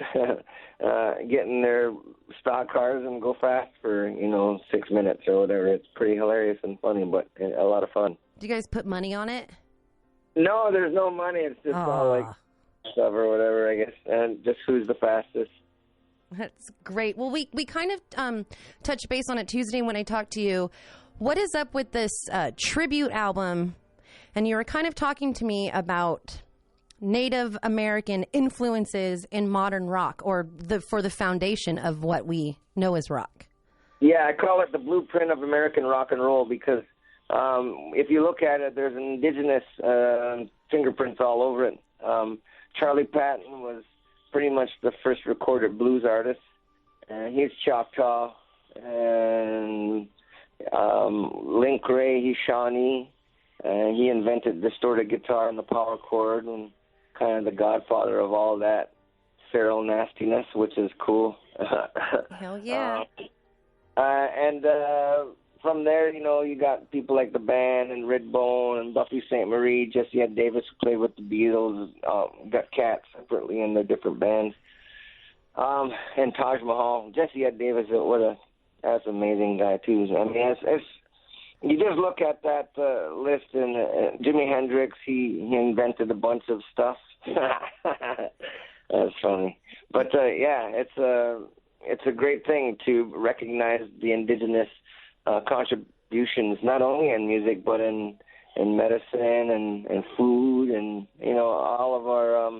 getting their stock cars and go fast for, 6 minutes or whatever. It's pretty hilarious and funny, but a lot of fun. Do you guys put money on it? No, there's no money. It's just all like stuff or whatever, I guess, and just who's the fastest. That's great. Well, we kind of touched base on it Tuesday when I talked to you. What is up with this tribute album? And you were kind of talking to me about Native American influences in modern rock, or for the foundation of what we know as rock. Yeah, I call it the blueprint of American rock and roll because if you look at it, there's indigenous fingerprints all over it. Charlie Patton was pretty much the first recorded blues artist. He's Choctaw. And Link Ray, he's Shawnee. He invented distorted guitar and the power chord and kind of the godfather of all that feral nastiness, which is cool. Hell yeah. From there, you got people like the band and Redbone and Buffy Sainte-Marie, Jesse Ed Davis, who played with the Beatles, got Cat separately in their different bands, and Taj Mahal. Jesse Ed Davis, that's an amazing guy, too. I mean, you just look at that list, and Jimi Hendrix, he invented a bunch of stuff. That's funny. But, it's a great thing to recognize the indigenous contributions, not only in music, but in medicine and food and, all of our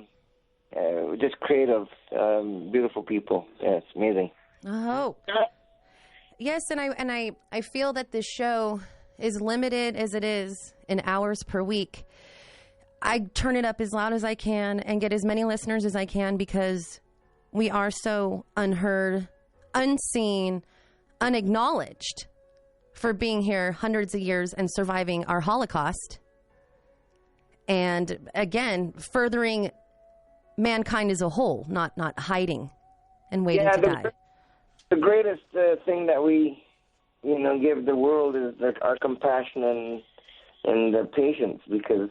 just creative, beautiful people. Yeah, it's amazing. Oh. Yes, and I feel that this show, as limited as it is in hours per week, I turn it up as loud as I can and get as many listeners as I can because we are so unheard, unseen, unacknowledged for being here hundreds of years and surviving our Holocaust. And again, furthering mankind as a whole, not hiding and waiting to die. The greatest thing that we, give the world is our compassion and patience, because,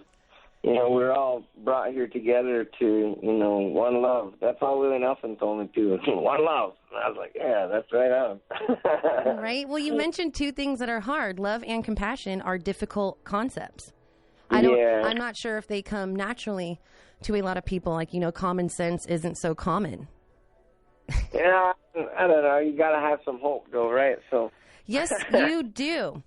we're all brought here together to, one love. That's all Willie Nelson told me too. One love. And I was like, yeah, that's right on. Right. Well, you mentioned two things that are hard. Love and compassion are difficult concepts. I'm not sure if they come naturally to a lot of people. Like, common sense isn't so common. Yeah, I don't know. You got to have some hope, though, right? So. Yes, you do.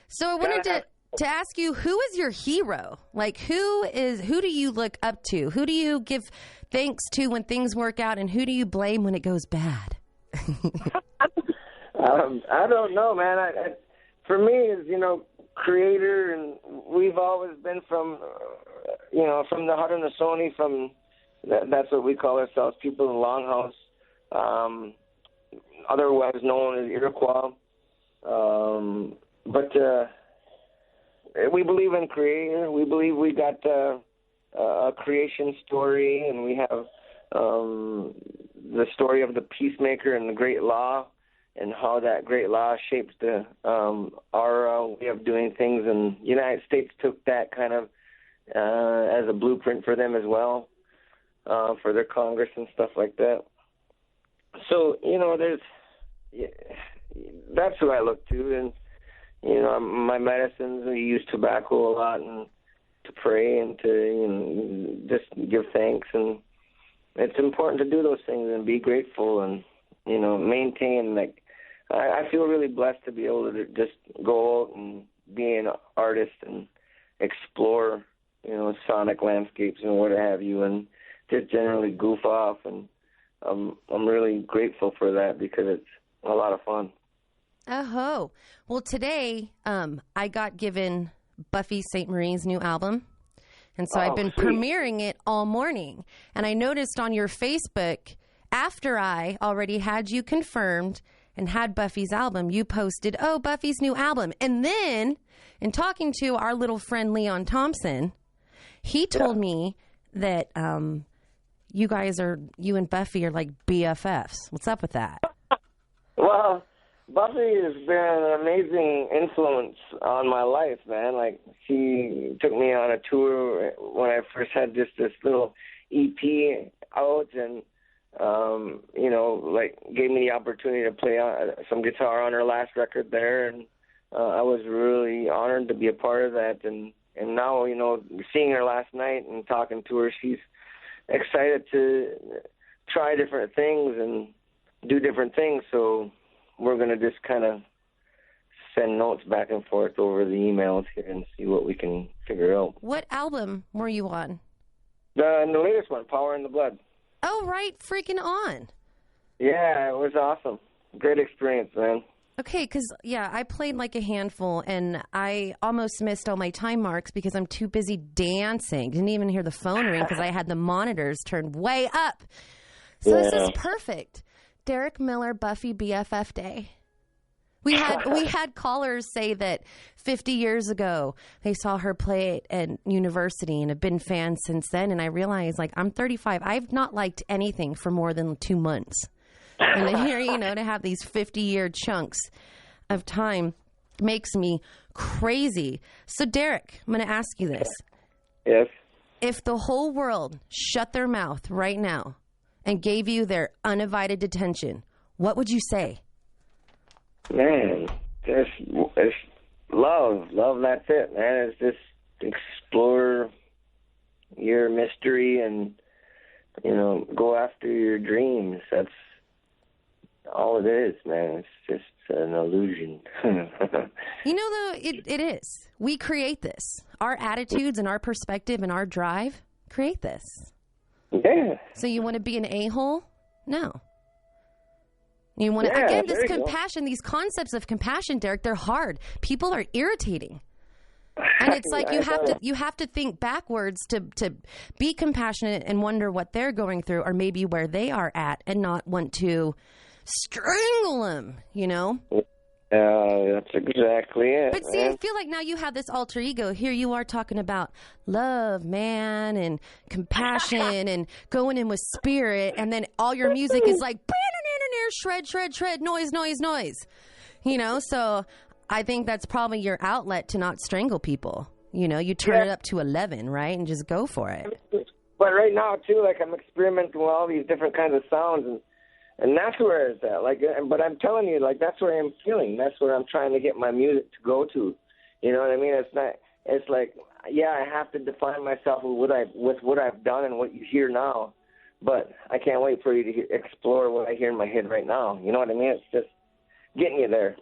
So I wanted to ask you, who is your hero? Like, who do you look up to? Who do you give thanks to when things work out, and who do you blame when it goes bad? I don't know, man. For me, is Creator, and we've always been from from the Haudenosaunee, that's what we call ourselves, people in Longhouse, otherwise known as Iroquois. But we believe in Creator. We believe we got a creation story, and we have the story of the peacemaker and the great law, and how that great law shapes our way of doing things. And the United States took that kind of as a blueprint for them as well, for their Congress and stuff like that. So, that's who I look to. And, my medicines, we use tobacco a lot, and to pray and to just give thanks. And it's important to do those things and be grateful and, maintain. Like, I feel really blessed to be able to just go out and be an artist and explore, sonic landscapes and what have you, and just generally goof off. And I'm really grateful for that, because it's a lot of fun. Oh, well, today I got given Buffy Sainte-Marie's new album, and so I've been premiering it all morning. And I noticed on your Facebook, after I already had you confirmed and had Buffy's album, you posted, Buffy's new album. And then, in talking to our little friend Leon Thompson, he told me that you and Buffy are like BFFs. What's up with that? Well, Buffy has been an amazing influence on my life, man. Like, she took me on a tour when I first had just this little EP out, and, gave me the opportunity to play some guitar on her last record there. And I was really honored to be a part of that. And now, seeing her last night and talking to her, she's excited to try different things and do different things. So we're going to just kind of send notes back and forth over the emails here and see what we can figure out. What album were you on? The latest one, Power in the Blood. Oh, right, freaking on. Yeah, it was awesome. Great experience, man. Okay, because, I played like a handful, and I almost missed all my time marks because I'm too busy dancing. Didn't even hear the phone ring because I had the monitors turned way up. So This is perfect. Derek Miller, Buffy BFF Day. We had callers say that 50 years ago they saw her play at university and have been fans since then. And I realized, I'm 35. I've not liked anything for more than 2 months. And then here, to have these 50-year chunks of time makes me crazy. So, Derek, I'm going to ask you this. Yes. If the whole world shut their mouth right now and gave you their undivided attention, what would you say? Man, it's love. Love, that's it, man. It's just explore your mystery and, go after your dreams. That's all it is, man. It's just an illusion. Though, it is. We create this. Our attitudes and our perspective and our drive create this. Yeah. So you want to be an a-hole? No. You want to, again, this compassion, these concepts of compassion, Derek, they're hard. People are irritating. And it's like you have to think backwards to be compassionate and wonder what they're going through, or maybe where they are at, and not want to strangle them, That's exactly it. But see, I feel like now you have this alter ego. Here you are talking about love, man, and compassion and going in with spirit, and then all your music is like shred, shred, shred, noise, noise, noise. You know, so I think that's probably your outlet to not strangle people. You know, you turn it up to 11, right, and just go for it. But right now, too, like I'm experimenting with all these different kinds of sounds, and that's where it's at. Like, but I'm telling you, like that's where I'm feeling. That's where I'm trying to get my music to go to. You know what I mean? It's not. It's like, yeah, I have to define myself with what I've done and what you hear now. But I can't wait for you to explore what I hear in my head right now. You know what I mean? It's just getting you there.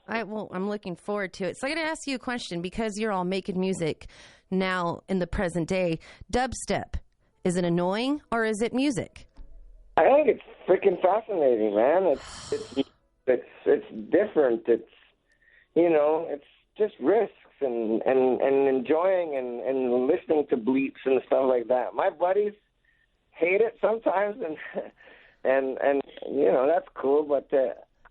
I'm looking forward to it. So I got to ask you a question because you're all making music now in the present day. Dubstep, is it annoying or is it music? I think it's freaking fascinating, man. It's different. It's, you know, it's just risks and enjoying and listening to bleeps and stuff like that. My buddies hate it sometimes, and you know, that's cool, but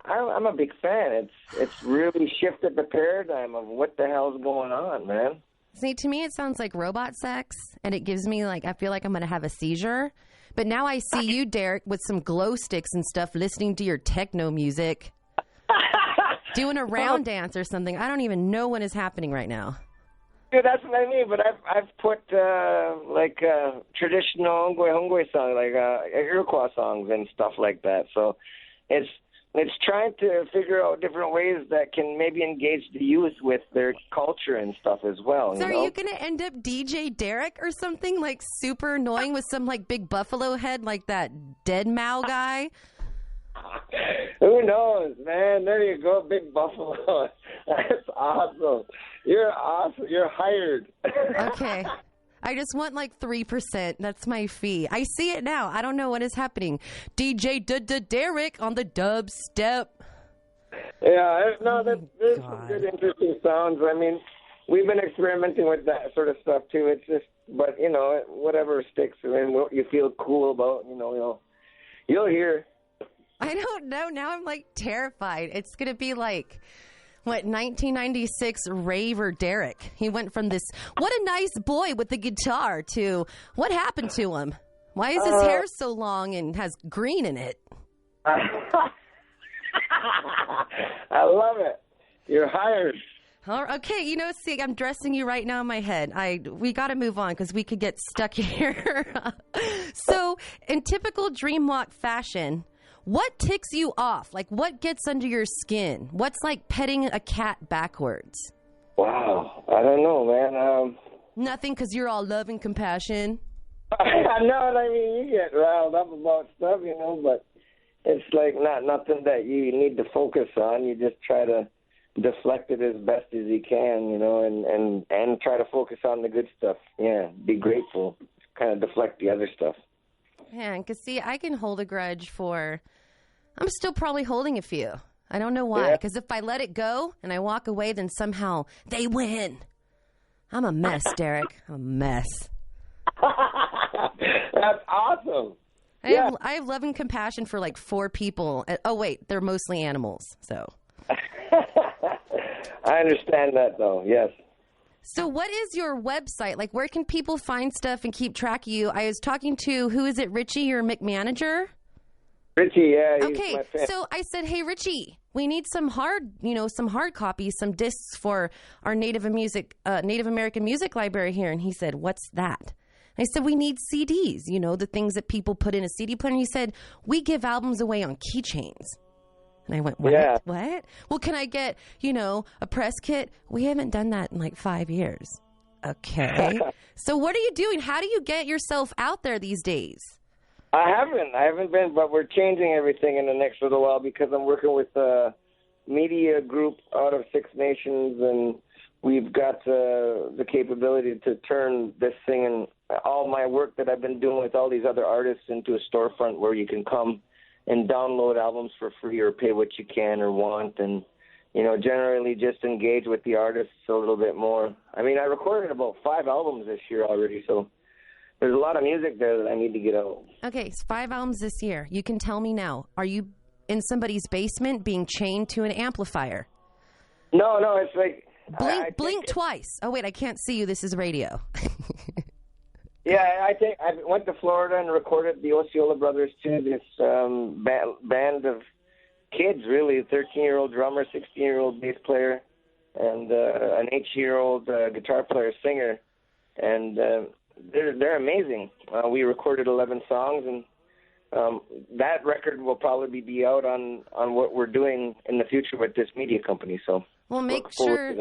I'm a big fan. It's really shifted the paradigm of what the hell's going on, man. See, to me, it sounds like robot sex, and it gives me, like, I feel like I'm going to have a seizure. But now I see you, Derek, with some glow sticks and stuff, listening to your techno music, doing a round dance or something. I don't even know what is happening right now. Dude, that's what I mean. But I've put traditional Hongwe songs, like Iroquois songs and stuff like that. So it's trying to figure out different ways that can maybe engage the youth with their culture and stuff as well. So are you going to end up DJ Derek or something, like super annoying with some like big buffalo head like that Dead Mao guy? Who knows, man? There you go, big buffalo. That's awesome. You're awesome. You're hired. Okay. I just want like 3%. That's my fee. I see it now. I don't know what is happening. DJ Derek on the dubstep. Yeah, no, there's some good, interesting sounds. I mean, we've been experimenting with that sort of stuff too. It's just, but you know, whatever sticks and what you feel cool about, you know, you'll hear. I don't know. Now I'm like terrified. It's gonna be like, what, 1996 raver Derek. He went from this, what a nice boy with the guitar, to what happened to him? Why is his hair so long and has green in it? I love it. You're hired. Okay, you know, see, I'm dressing you right now in my head. We got to move on because we could get stuck here. So, in typical Dreamwalk fashion, what ticks you off? Like, what gets under your skin? What's like petting a cat backwards? Wow. I don't know, man. Nothing, because you're all love and compassion? I know what I mean. You get riled up about stuff, you know, but it's like nothing that you need to focus on. You just try to deflect it as best as you can, you know, and try to focus on the good stuff. Yeah, be grateful. Kind of deflect the other stuff. Yeah, because, see, I can hold a grudge for... I'm still probably holding a few. I don't know why. Because if I let it go and I walk away, then somehow they win. I'm a mess, Derek. I'm a mess. That's awesome. I have love and compassion for like 4 people. Oh, wait, they're mostly animals, so... I understand that, though, yes. So what is your website? Like, where can people find stuff and keep track of you? I was talking to, who is it, Richie, your manager? Richie, yeah. He's okay, my fan. So I said, hey, Richie, we need some hard copies, some discs for our Native American music library here. And he said, what's that? I said, we need CDs, you know, the things that people put in a CD player. And he said, we give albums away on keychains. And I went, what? Yeah. What? Well, can I get, you know, a press kit? We haven't done that in like 5 years. Okay. So what are you doing? How do you get yourself out there these days? I haven't been, but we're changing everything in the next little while because I'm working with a media group out of 6 Nations, and we've got the capability to turn this thing and all my work that I've been doing with all these other artists into a storefront where you can come and download albums for free or pay what you can or want, and, you know, generally just engage with the artists a little bit more. I mean, I recorded about 5 albums this year already, so there's a lot of music there that I need to get out. Okay, so 5 albums this year. You can tell me now, are you in somebody's basement being chained to an amplifier? No, it's like Blink twice. Oh wait, I can't see you. This is radio. Yeah, I went to Florida and recorded the Osceola Brothers too. This band of kids, really, 13-year-old drummer, 16-year-old bass player, and an 8-year-old guitar player, singer, and they're amazing. We recorded 11 songs, and that record will probably be out on what we're doing in the future with this media company. So, well, make sure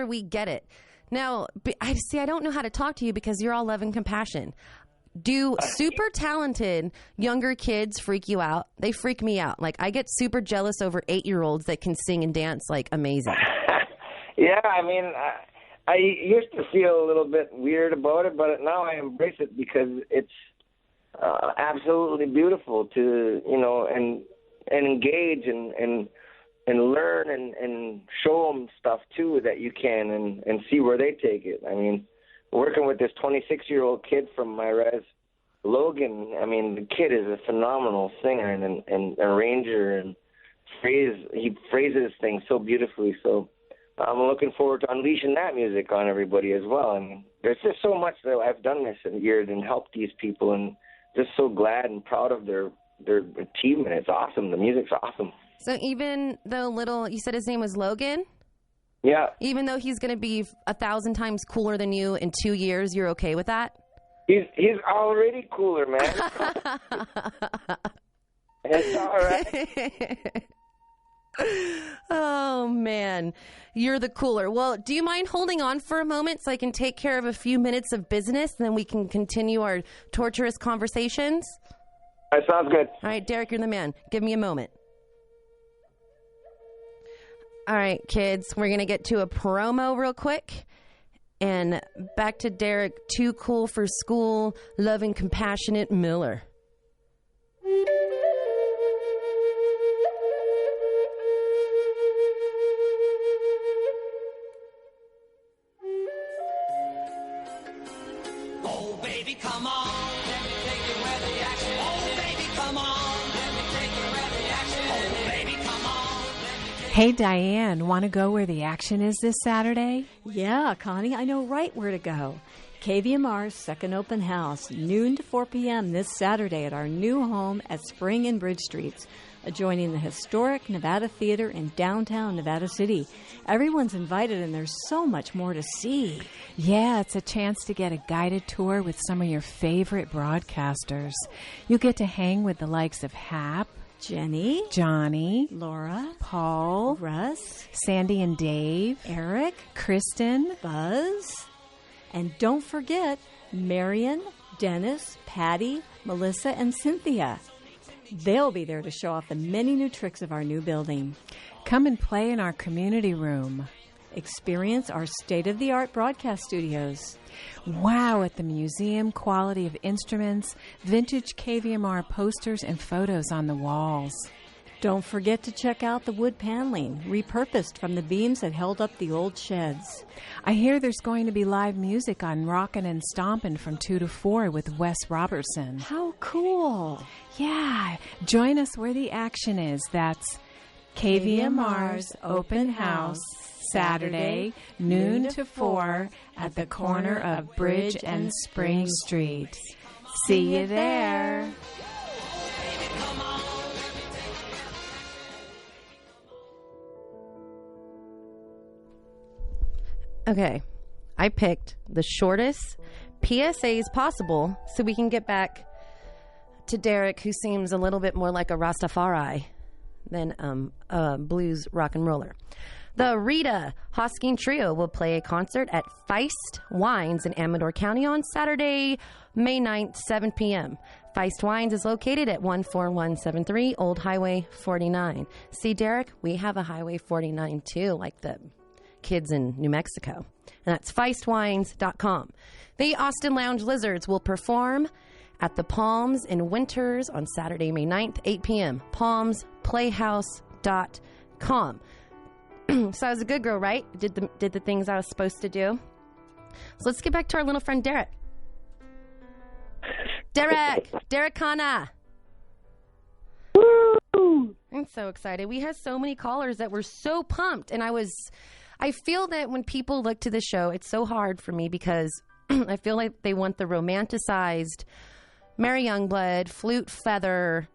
we get it. Now, I don't know how to talk to you because you're all love and compassion. Do super talented younger kids freak you out? They freak me out. Like, I get super jealous over 8-year-olds that can sing and dance like amazing. Yeah, I mean, I used to feel a little bit weird about it, but now I embrace it because it's absolutely beautiful to, and engage and learn and show them stuff too that you can and see where they take it. I mean, working with this 26-year-old kid from my res, Logan, I mean, the kid is a phenomenal singer and arranger and he phrases things so beautifully. So I'm looking forward to unleashing that music on everybody as well. I mean, there's just so much that I've done this year and helped these people, and just so glad and proud of their achievement. It's awesome. The music's awesome. So even though you said his name was Logan? Yeah. Even though he's going to be 1,000 times cooler than you in 2 years, you're okay with that? He's already cooler, man. It's all right. Oh, man. You're the cooler. Well, do you mind holding on for a moment so I can take care of a few minutes of business and then we can continue our torturous conversations? That sounds good. All right, Derek, you're the man. Give me a moment. All right, kids, we're going to get to a promo real quick. And back to Derek, too cool for school, loving, compassionate Miller. Oh, baby, come on, let me take you where the action is. Oh, baby, come on, let me take you where the action is. Oh, baby, come on. Hey, Diane, want to go where the action is this Saturday? Yeah, Connie, I know right where to go. KVMR's second open house, noon to 4 p.m. this Saturday at our new home at Spring and Bridge Streets, adjoining the historic Nevada Theater in downtown Nevada City. Everyone's invited, and there's so much more to see. Yeah, it's a chance to get a guided tour with some of your favorite broadcasters. You get to hang with the likes of Hap, Jenny, Johnny, Laura, Paul, Russ, Sandy and Dave, Eric, Kristen, Buzz, and don't forget Marion, Dennis, Patty, Melissa, and Cynthia. They'll be there to show off the many new tricks of our new building. Come and play in our community room. Experience our state-of-the-art broadcast studios. Wow at the museum, quality of instruments, vintage KVMR posters, and photos on the walls. Don't forget to check out the wood paneling, repurposed from the beams that held up the old sheds. I hear there's going to be live music on Rockin' and Stompin' from 2 to 4 with Wes Robertson. How cool. Yeah, join us where the action is. That's KVMR's Open House, Saturday, noon to 4 at the corner of Bridge and Spring Street. See you there. Okay, I picked the shortest PSAs possible so we can get back to Derek, who seems a little bit more like a Rastafari than a blues rock and roller. The Rita Hosking Trio will play a concert at Feist Wines in Amador County on Saturday, May 9th, 7 p.m. Feist Wines is located at 14173 Old Highway 49. See, Derek, we have a Highway 49 too, like the kids in New Mexico. And that's feistwines.com. The Austin Lounge Lizards will perform at the Palms in Winters on Saturday, May 9th, 8 p.m. palmsplayhouse.com. So I was a good girl, right? Did the things I was supposed to do. So let's get back to our little friend Derek. Derek Hanna. Woo! I'm so excited. We had so many callers that were so pumped, and I feel that when people look to the show, it's so hard for me because I feel like they want the romanticized Mary Youngblood, flute, feather,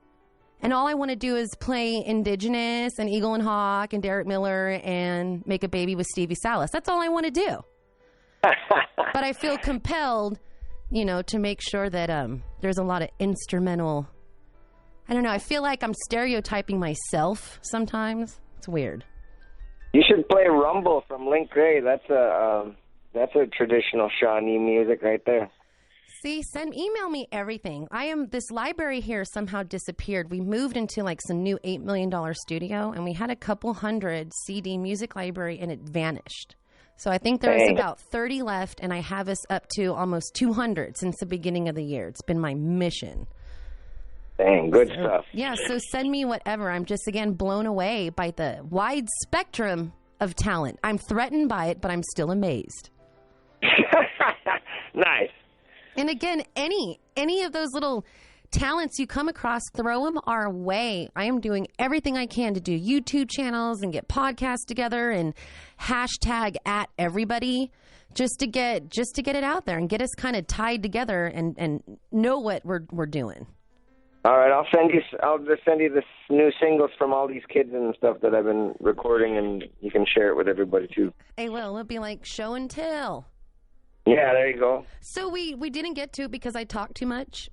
and all I want to do is play Indigenous and Eagle and Hawk and Derek Miller and Make a Baby with Stevie Salas. That's all I want to do. But I feel compelled, to make sure that there's a lot of instrumental. I don't know. I feel like I'm stereotyping myself sometimes. It's weird. You should play Rumble from Link Gray. That's a traditional Shawnee music right there. See, email me everything. This library here somehow disappeared. We moved into like some new $8 million studio, and we had a couple hundred CD music library, and it vanished. So I think there's about 30 left, and I have us up to almost 200 since the beginning of the year. It's been my mission. Dang, good stuff. Yeah, so send me whatever. I'm just, again, blown away by the wide spectrum of talent. I'm threatened by it, but I'm still amazed. Nice. And again, any of those little talents you come across, throw them our way. I am doing everything I can to do YouTube channels and get podcasts together and hashtag at everybody just to get it out there and get us kind of tied together and know what we're doing. All right, I'll just send you the new singles from all these kids and stuff that I've been recording, and you can share it with everybody too. Hey, well, it'll be like show and tell. Yeah, there you go. So we didn't get to it because I talked too much.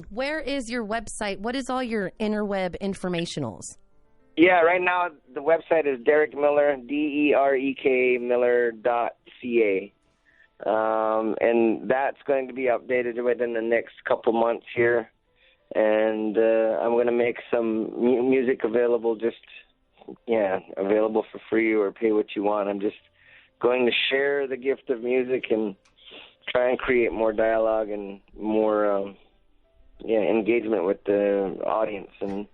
Where is your website? What is all your interweb informationals? Yeah, right now the website is Derek Miller, DEREK Miller.ca. And that's going to be updated within the next couple months here. And I'm going to make some music available available for free or pay what you want. I'm just going to share the gift of music and try and create more dialogue and more engagement with the audience. And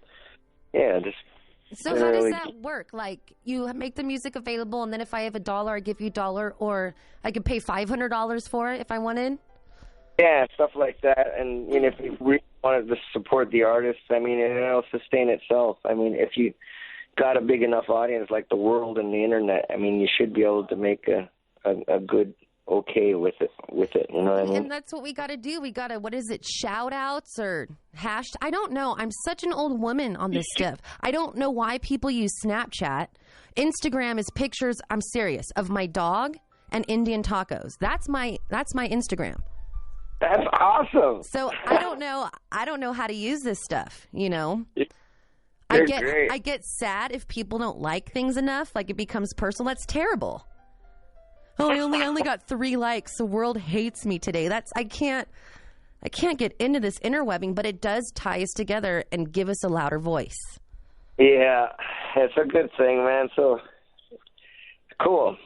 So how does that work? Like, you make the music available, and then if I have $1, I give you $1, or I could pay $500 for it if I wanted? Yeah, stuff like that. And if you really wanted to support the artists, it'll sustain itself. If you got a big enough audience like the world and the internet, you should be able to make a good okay with it, you know what I mean? And that's what we got to do. We got to, what is it, shout outs or hash? I don't know. I'm such an old woman on this stuff. I don't know why people use Snapchat. Instagram is pictures, I'm serious, of my dog and Indian tacos. That's my Instagram. That's awesome. So I don't know how to use this stuff, Great. I get sad if people don't like things enough, like it becomes personal. That's terrible. Oh, I only got 3 likes. The world hates me today. I can't get into this interwebbing, but it does tie us together and give us a louder voice. Yeah, it's a good thing, man. So cool.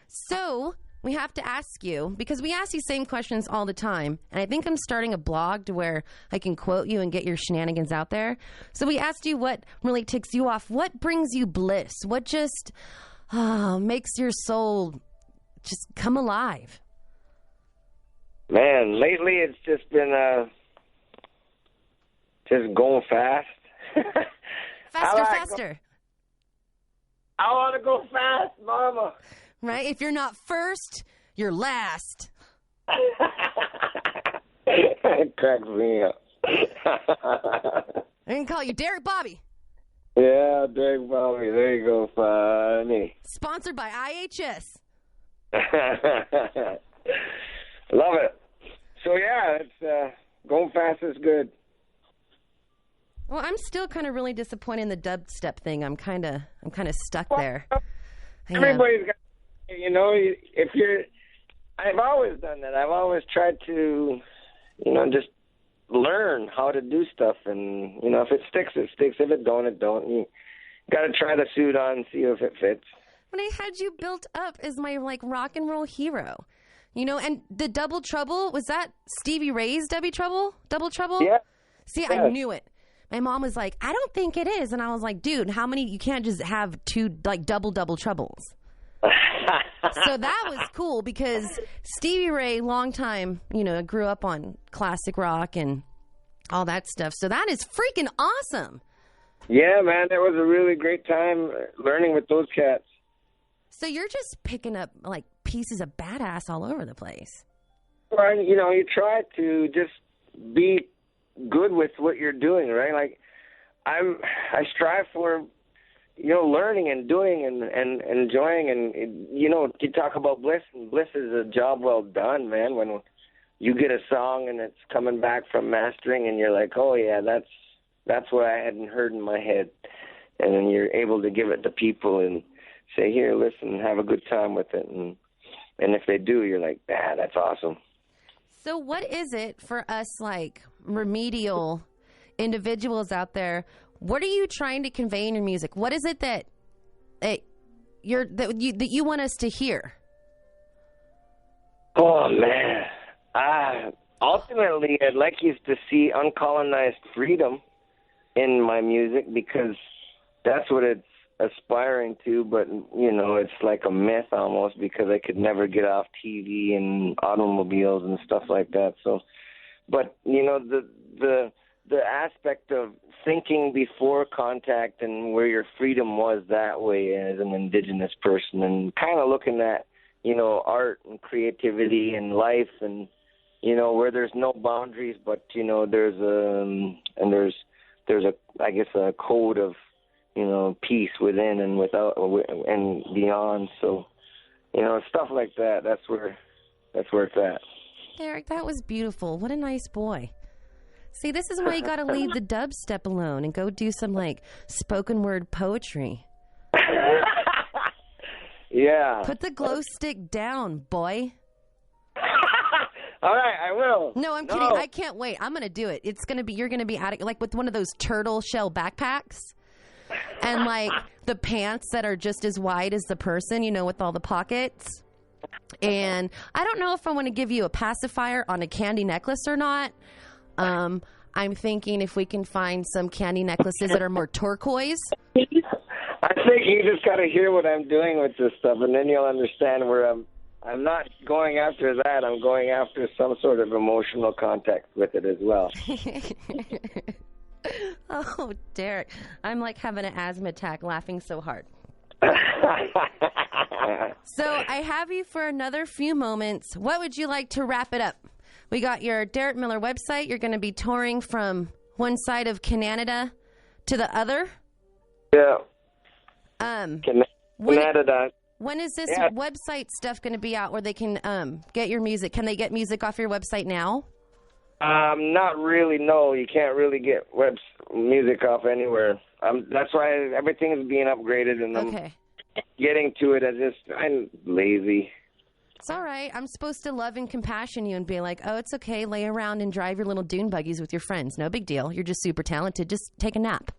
So we have to ask you, because we ask these same questions all the time, and I think I'm starting a blog to where I can quote you and get your shenanigans out there. So we asked you what really ticks you off. What brings you bliss? What just makes your soul just come alive? Man, lately it's just been just going fast. Faster. I want to go fast, mama. Right? If you're not first, you're last. It cracks me up. I can call you Derek Bobby. Yeah, Derek Bobby. There you go, funny. Sponsored by IHS. Love it. So yeah, it's going fast is good. Well, I'm still kind of really disappointed in the dubstep thing. I'm kind of stuck there. Everybody's got, if you're. I've always done that. I've always tried to, just learn how to do stuff, and if it sticks, it sticks. If it don't, it don't. You got to try the suit on, see if it fits. When I had you built up as my rock and roll hero, and the Double Trouble, was that Stevie Ray's Double Trouble? Yeah. See, yeah. I knew it. My mom was like, I don't think it is. And I was like, dude, how many? You can't just have 2 double troubles. So that was cool because Stevie Ray, long time, grew up on classic rock and all that stuff. So that is freaking awesome. Yeah, man, that was a really great time learning with those cats. So you're just picking up, like, pieces of badass all over the place. Well, you know, you try to just be good with what you're doing, right? Like, I strive for, you know, learning and doing and enjoying. And, you know, you talk about bliss, and bliss is a job well done, man. When you get a song and it's coming back from mastering and you're like, oh, yeah, that's what I hadn't heard in my head. And then you're able to give it to people and say, here, listen, have a good time with it. And if they do, you're like, that's awesome. So what is it for us, like, remedial individuals out there? What are you trying to convey in your music? What is it that you want us to hear? Oh, man. Ultimately, I'd like you to see uncolonized freedom in my music, because that's what it's aspiring to, but, you know, it's like a myth almost, because I could never get off TV and automobiles and stuff like that. So, but, you know, the aspect of thinking before contact and where your freedom was that way as an indigenous person, and kind of looking at, you know, art and creativity and life, and, you know, where there's no boundaries, but, you know, there's a I guess a code of, you know, peace within and without and beyond. So, you know, stuff like that. That's where it's at. Derek, that was beautiful. What a nice boy. See, this is why you got to leave the dubstep alone and go do some, like, spoken word poetry. Yeah. Put the glow stick down, boy. All right, I will. No, I'm kidding. I can't wait. I'm going to do it. You're going to be like with one of those turtle shell backpacks. And, like, the pants that are just as wide as the person, you know, with all the pockets. And I don't know if I want to give you a pacifier on a candy necklace or not. I'm thinking if we can find some candy necklaces that are more turquoise. I think you just got to hear what I'm doing with this stuff, and then you'll understand where I'm not going after that. I'm going after some sort of emotional contact with it as well. Oh, Derek, I'm like having an asthma attack laughing so hard. So I have you for another few moments. What would you like to wrap it up? We got your Derek Miller website. You're going to be touring from one side of Canada to the other. Yeah. Canada. When is this website stuff going to be out where they can get your music? Can they get music off your website now? Not really, no. You can't really get music off anywhere. That's why everything is being upgraded, and I'm getting to it. I'm lazy. It's all right. I'm supposed to love and compassion you and be like, oh, it's okay. Lay around and drive your little dune buggies with your friends. No big deal. You're just super talented. Just take a nap.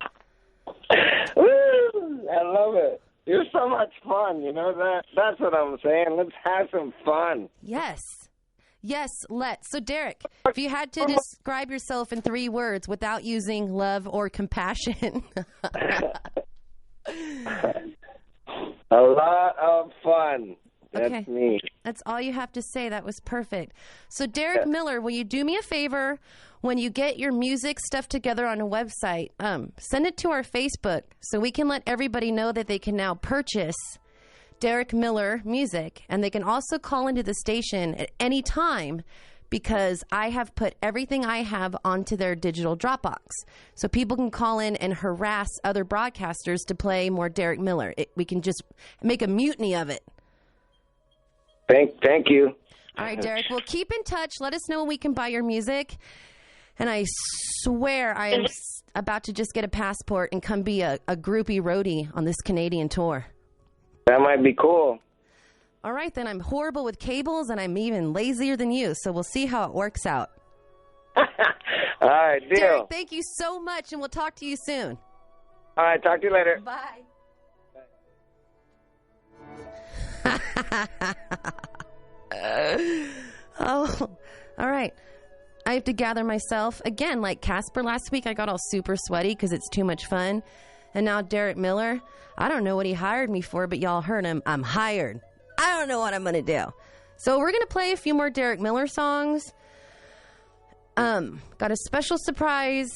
Woo! I love it. You're so much fun. You know that? That's what I'm saying. Let's have some fun. Yes. Yes, let's. So, Derek, if you had to describe yourself in 3 words without using love or compassion. A lot of fun. That's me. That's all you have to say. That was perfect. So, Derek Miller, will you do me a favor? When you get your music stuff together on a website, send it to our Facebook so we can let everybody know that they can now purchase Derek Miller music, and they can also call into the station at any time, because I have put everything I have onto their digital Dropbox. So people can call in and harass other broadcasters to play more Derek Miller. We can just make a mutiny of it. Thank you. All right, Derek. Well, keep in touch. Let us know when we can buy your music. And I swear I am about to just get a passport and come be a groupie roadie on this Canadian tour. That might be cool. All right, then. I'm horrible with cables, and I'm even lazier than you, so we'll see how it works out. All right, deal. Derek, thank you so much, and we'll talk to you soon. All right, talk to you later. Bye. Oh, all right. I have to gather myself. Again, like Casper last week, I got all super sweaty because it's too much fun. And now Derek Miller, I don't know what he hired me for, but y'all heard him. I'm hired. I don't know what I'm going to do. So we're going to play a few more Derek Miller songs. Got a special surprise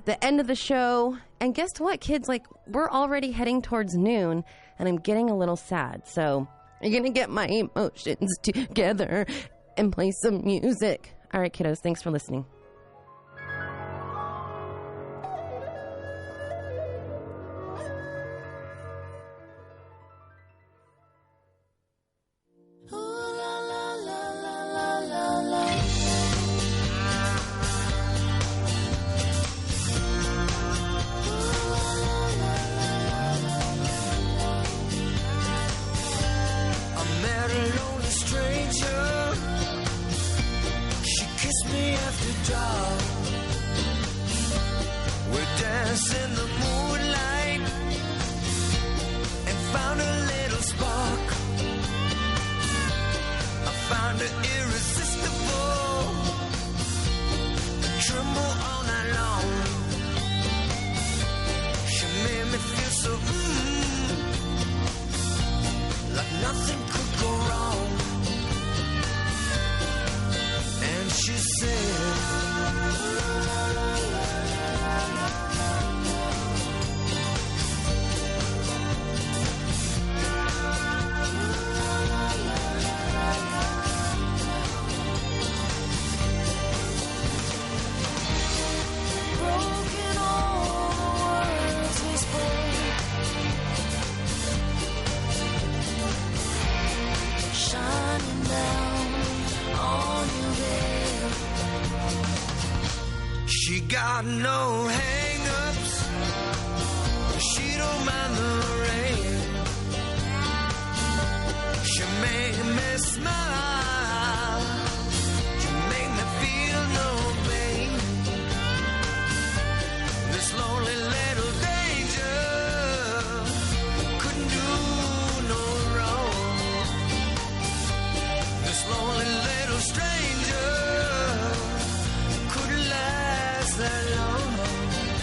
the end of the show. And guess what, kids? Like, we're already heading towards noon, and I'm getting a little sad. So I'm going to get my emotions together and play some music. All right, kiddos, thanks for listening. She got no hang-ups, she don't mind the rain. She make me smile, she make me feel no pain. This lonely little danger couldn't do no wrong. This lonely little stranger that long.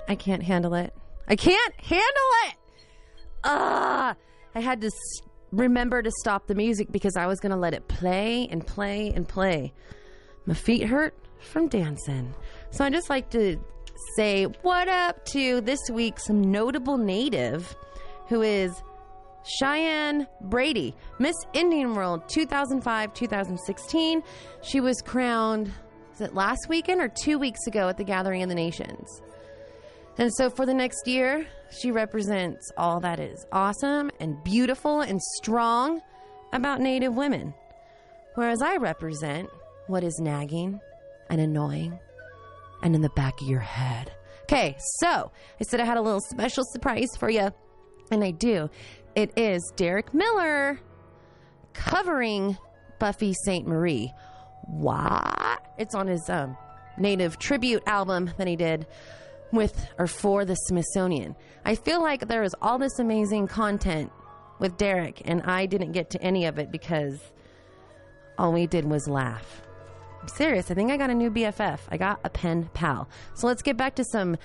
I can't handle it. I can't handle it. I had to remember to stop the music because I was going to let it play and play and play. My feet hurt from dancing. So I just like to say what up to this week some notable native who is Cheyenne Brady, Miss Indian World 2005-2016. She was crowned, is it last weekend or 2 weeks ago at the Gathering of the Nations? And so for the next year, she represents all that is awesome and beautiful and strong about Native women. Whereas I represent what is nagging and annoying and in the back of your head. Okay, so I said I had a little special surprise for you, and I do. It is Derek Miller covering Buffy Sainte-Marie. What? It's on his Native tribute album that he did with or for the Smithsonian. I feel like there is all this amazing content with Derek, and I didn't get to any of it because all we did was laugh. I'm serious. I think I got a new BFF. I got a pen pal. So let's get back to some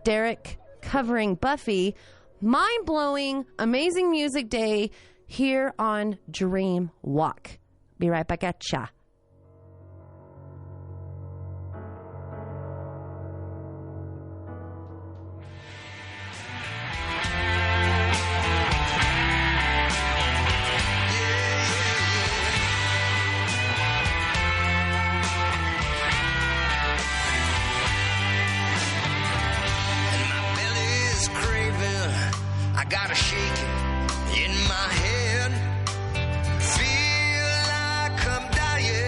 Derek covering Buffy. Mind-blowing, amazing music day here on Dreamwalk. Be right back at ya. Got a shaking in my head. Feel like I'm dying.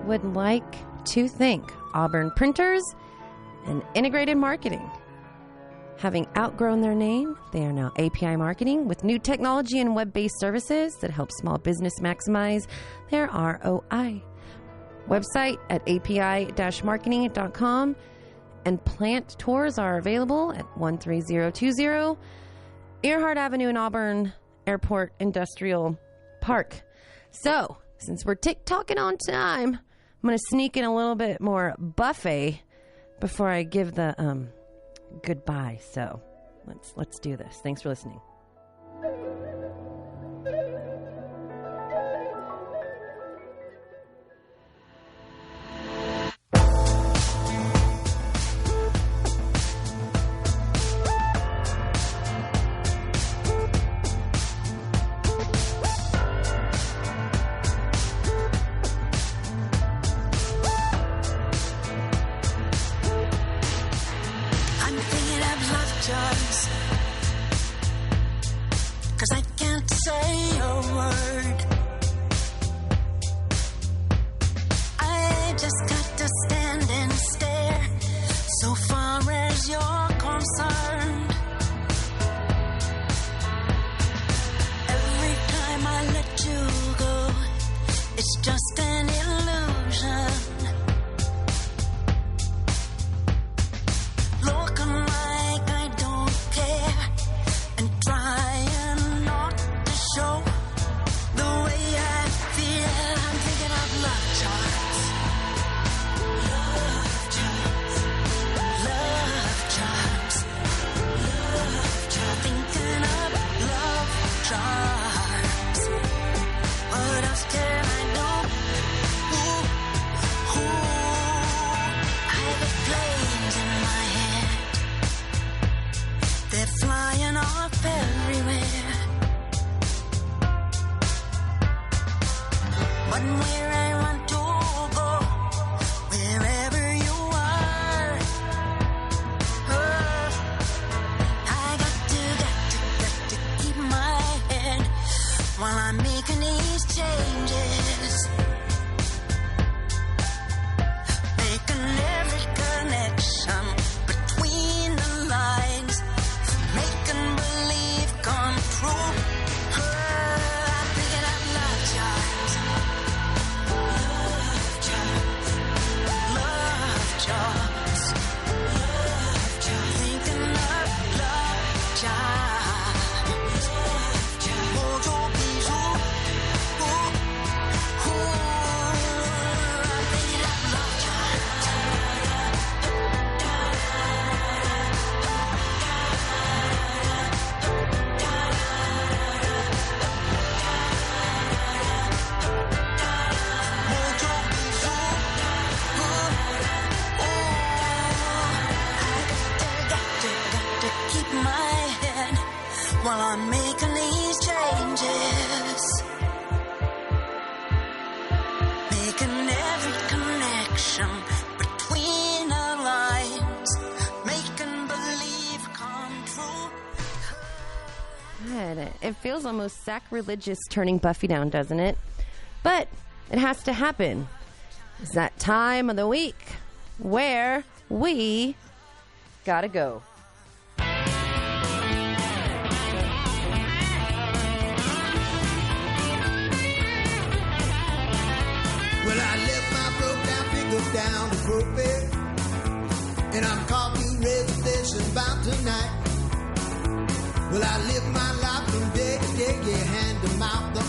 would like to thank Auburn Printers and Integrated Marketing. Having outgrown their name, they are now API Marketing with new technology and web-based services that help small business maximize their ROI. Website at api-marketing.com, and plant tours are available at 13020 Earhart Avenue in Auburn Airport Industrial Park. So, since we're talking on time, I'm going to sneak in a little bit more Buffy before I give the goodbye. So, let's do this. Thanks for listening. It feels almost sacrilegious turning Buffy down, doesn't it? But it has to happen. It's that time of the week where we gotta go. Well, I left my broke down pickup down to Brookbed, and I'm calling reservation bound tonight. Well, I live my life from day to day, yeah, hand to mouth, the